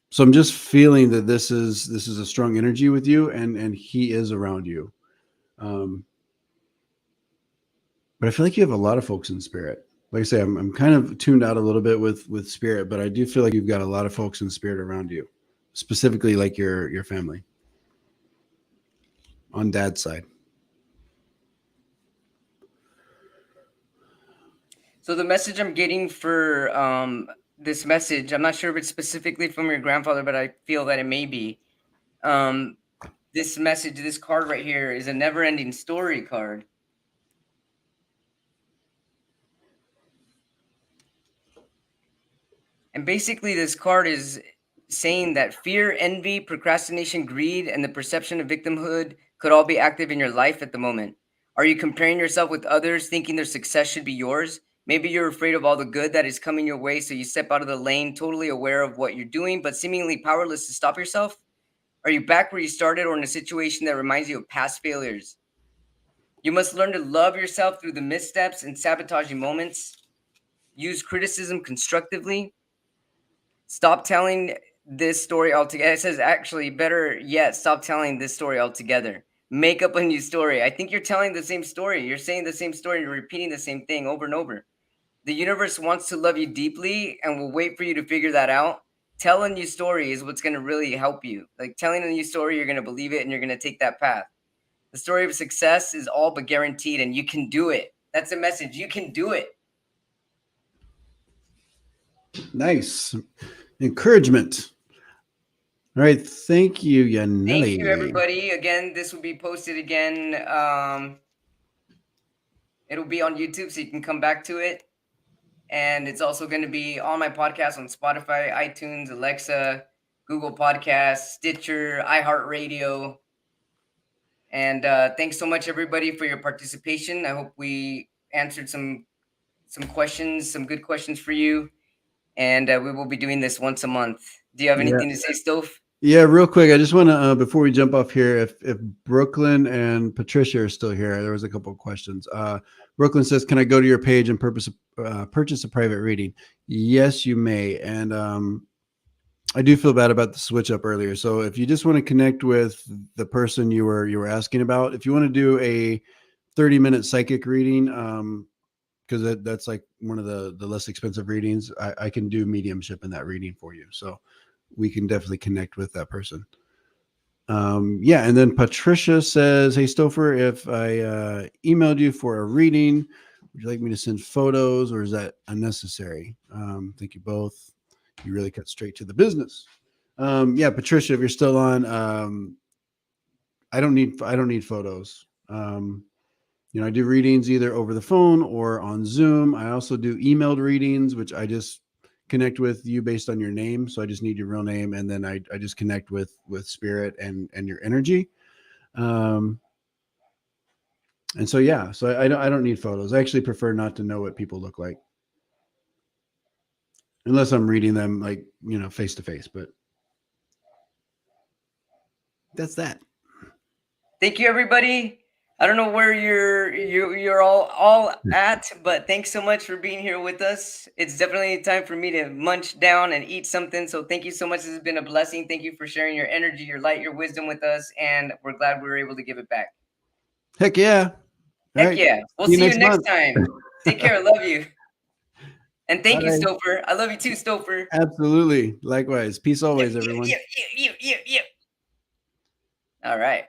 so I'm just feeling that this is a strong energy with you, and he is around you. Um, but I feel like you have a lot of folks in spirit. Like I say, I'm kind of tuned out a little bit with spirit, but I do feel like you've got a lot of folks in spirit around you, specifically like your family on dad's side.
So the message I'm getting for this message, I'm not sure if it's specifically from your grandfather, but I feel that it may be. Um, this message, this card right here, is a never-ending story card. And basically, this card is saying that fear, envy, procrastination, greed, and the perception of victimhood could all be active in your life at the moment. Are you comparing yourself with others, thinking their success should be yours? Maybe you're afraid of all the good that is coming your way, so you step out of the lane, totally aware of what you're doing, but seemingly powerless to stop yourself? Are you back where you started or in a situation that reminds you of past failures? You must learn to love yourself through the missteps and sabotaging moments. Use criticism constructively. Stop telling this story altogether. It says, actually, better yet, stop telling this story altogether. Make up a new story. I think you're telling the same story. You're saying the same story. You're repeating the same thing over and over. The universe wants to love you deeply and will wait for you to figure that out. Tell a new story is what's going to really help you. Like telling a new story, you're going to believe it and you're going to take that path. The story of success is all but guaranteed, and you can do it. That's a message. You can do it.
Nice. Encouragement. All right. Thank you, Yaneli.
Thank you, everybody. Again, this will be posted again. It'll be on YouTube, so you can come back to it. And it's also going to be on my podcast on Spotify, iTunes, Alexa, Google Podcasts, Stitcher, iHeartRadio. And thanks so much, everybody, for your participation. I hope we answered some questions, some good questions for you. And we will be doing this once a month. Do you have anything to say, Stoph?
Yeah, real quick. I just want to, before we jump off here, if Brooklyn and Patricia are still here, there was a couple of questions. Brooklyn says, can I go to your page and purchase a private reading? Yes, you may. And I do feel bad about the switch up earlier. So if you just want to connect with the person you were asking about, if you want to do a 30-minute psychic reading, because that's like one of the less expensive readings, I can do mediumship in that reading for you. So we can definitely connect with that person. Yeah. And then Patricia says, hey, Stopher, if I emailed you for a reading, would you like me to send photos or is that unnecessary? Thank you both. You really cut straight to the business. Yeah, Patricia, if you're still on, I don't need photos. I do readings either over the phone or on Zoom. I also do emailed readings, which I just connect with you based on your name. So I just need your real name. And then I just connect with spirit and your energy. And so, yeah, so I don't need photos. I actually prefer not to know what people look like unless I'm reading them like, face to face, but that's that.
Thank you, everybody. I don't know where you're all at, but thanks so much for being here with us. It's definitely time for me to munch down and eat something. So thank you so much. This has been a blessing. Thank you for sharing your energy, your light, your wisdom with us, and we're glad we were able to give it back.
Heck yeah.
Heck yeah. We'll see you next time. Take care. I love you. And thank you, Stopher. I love you too, Stopher.
Absolutely. Likewise. Peace always, everyone.
All right.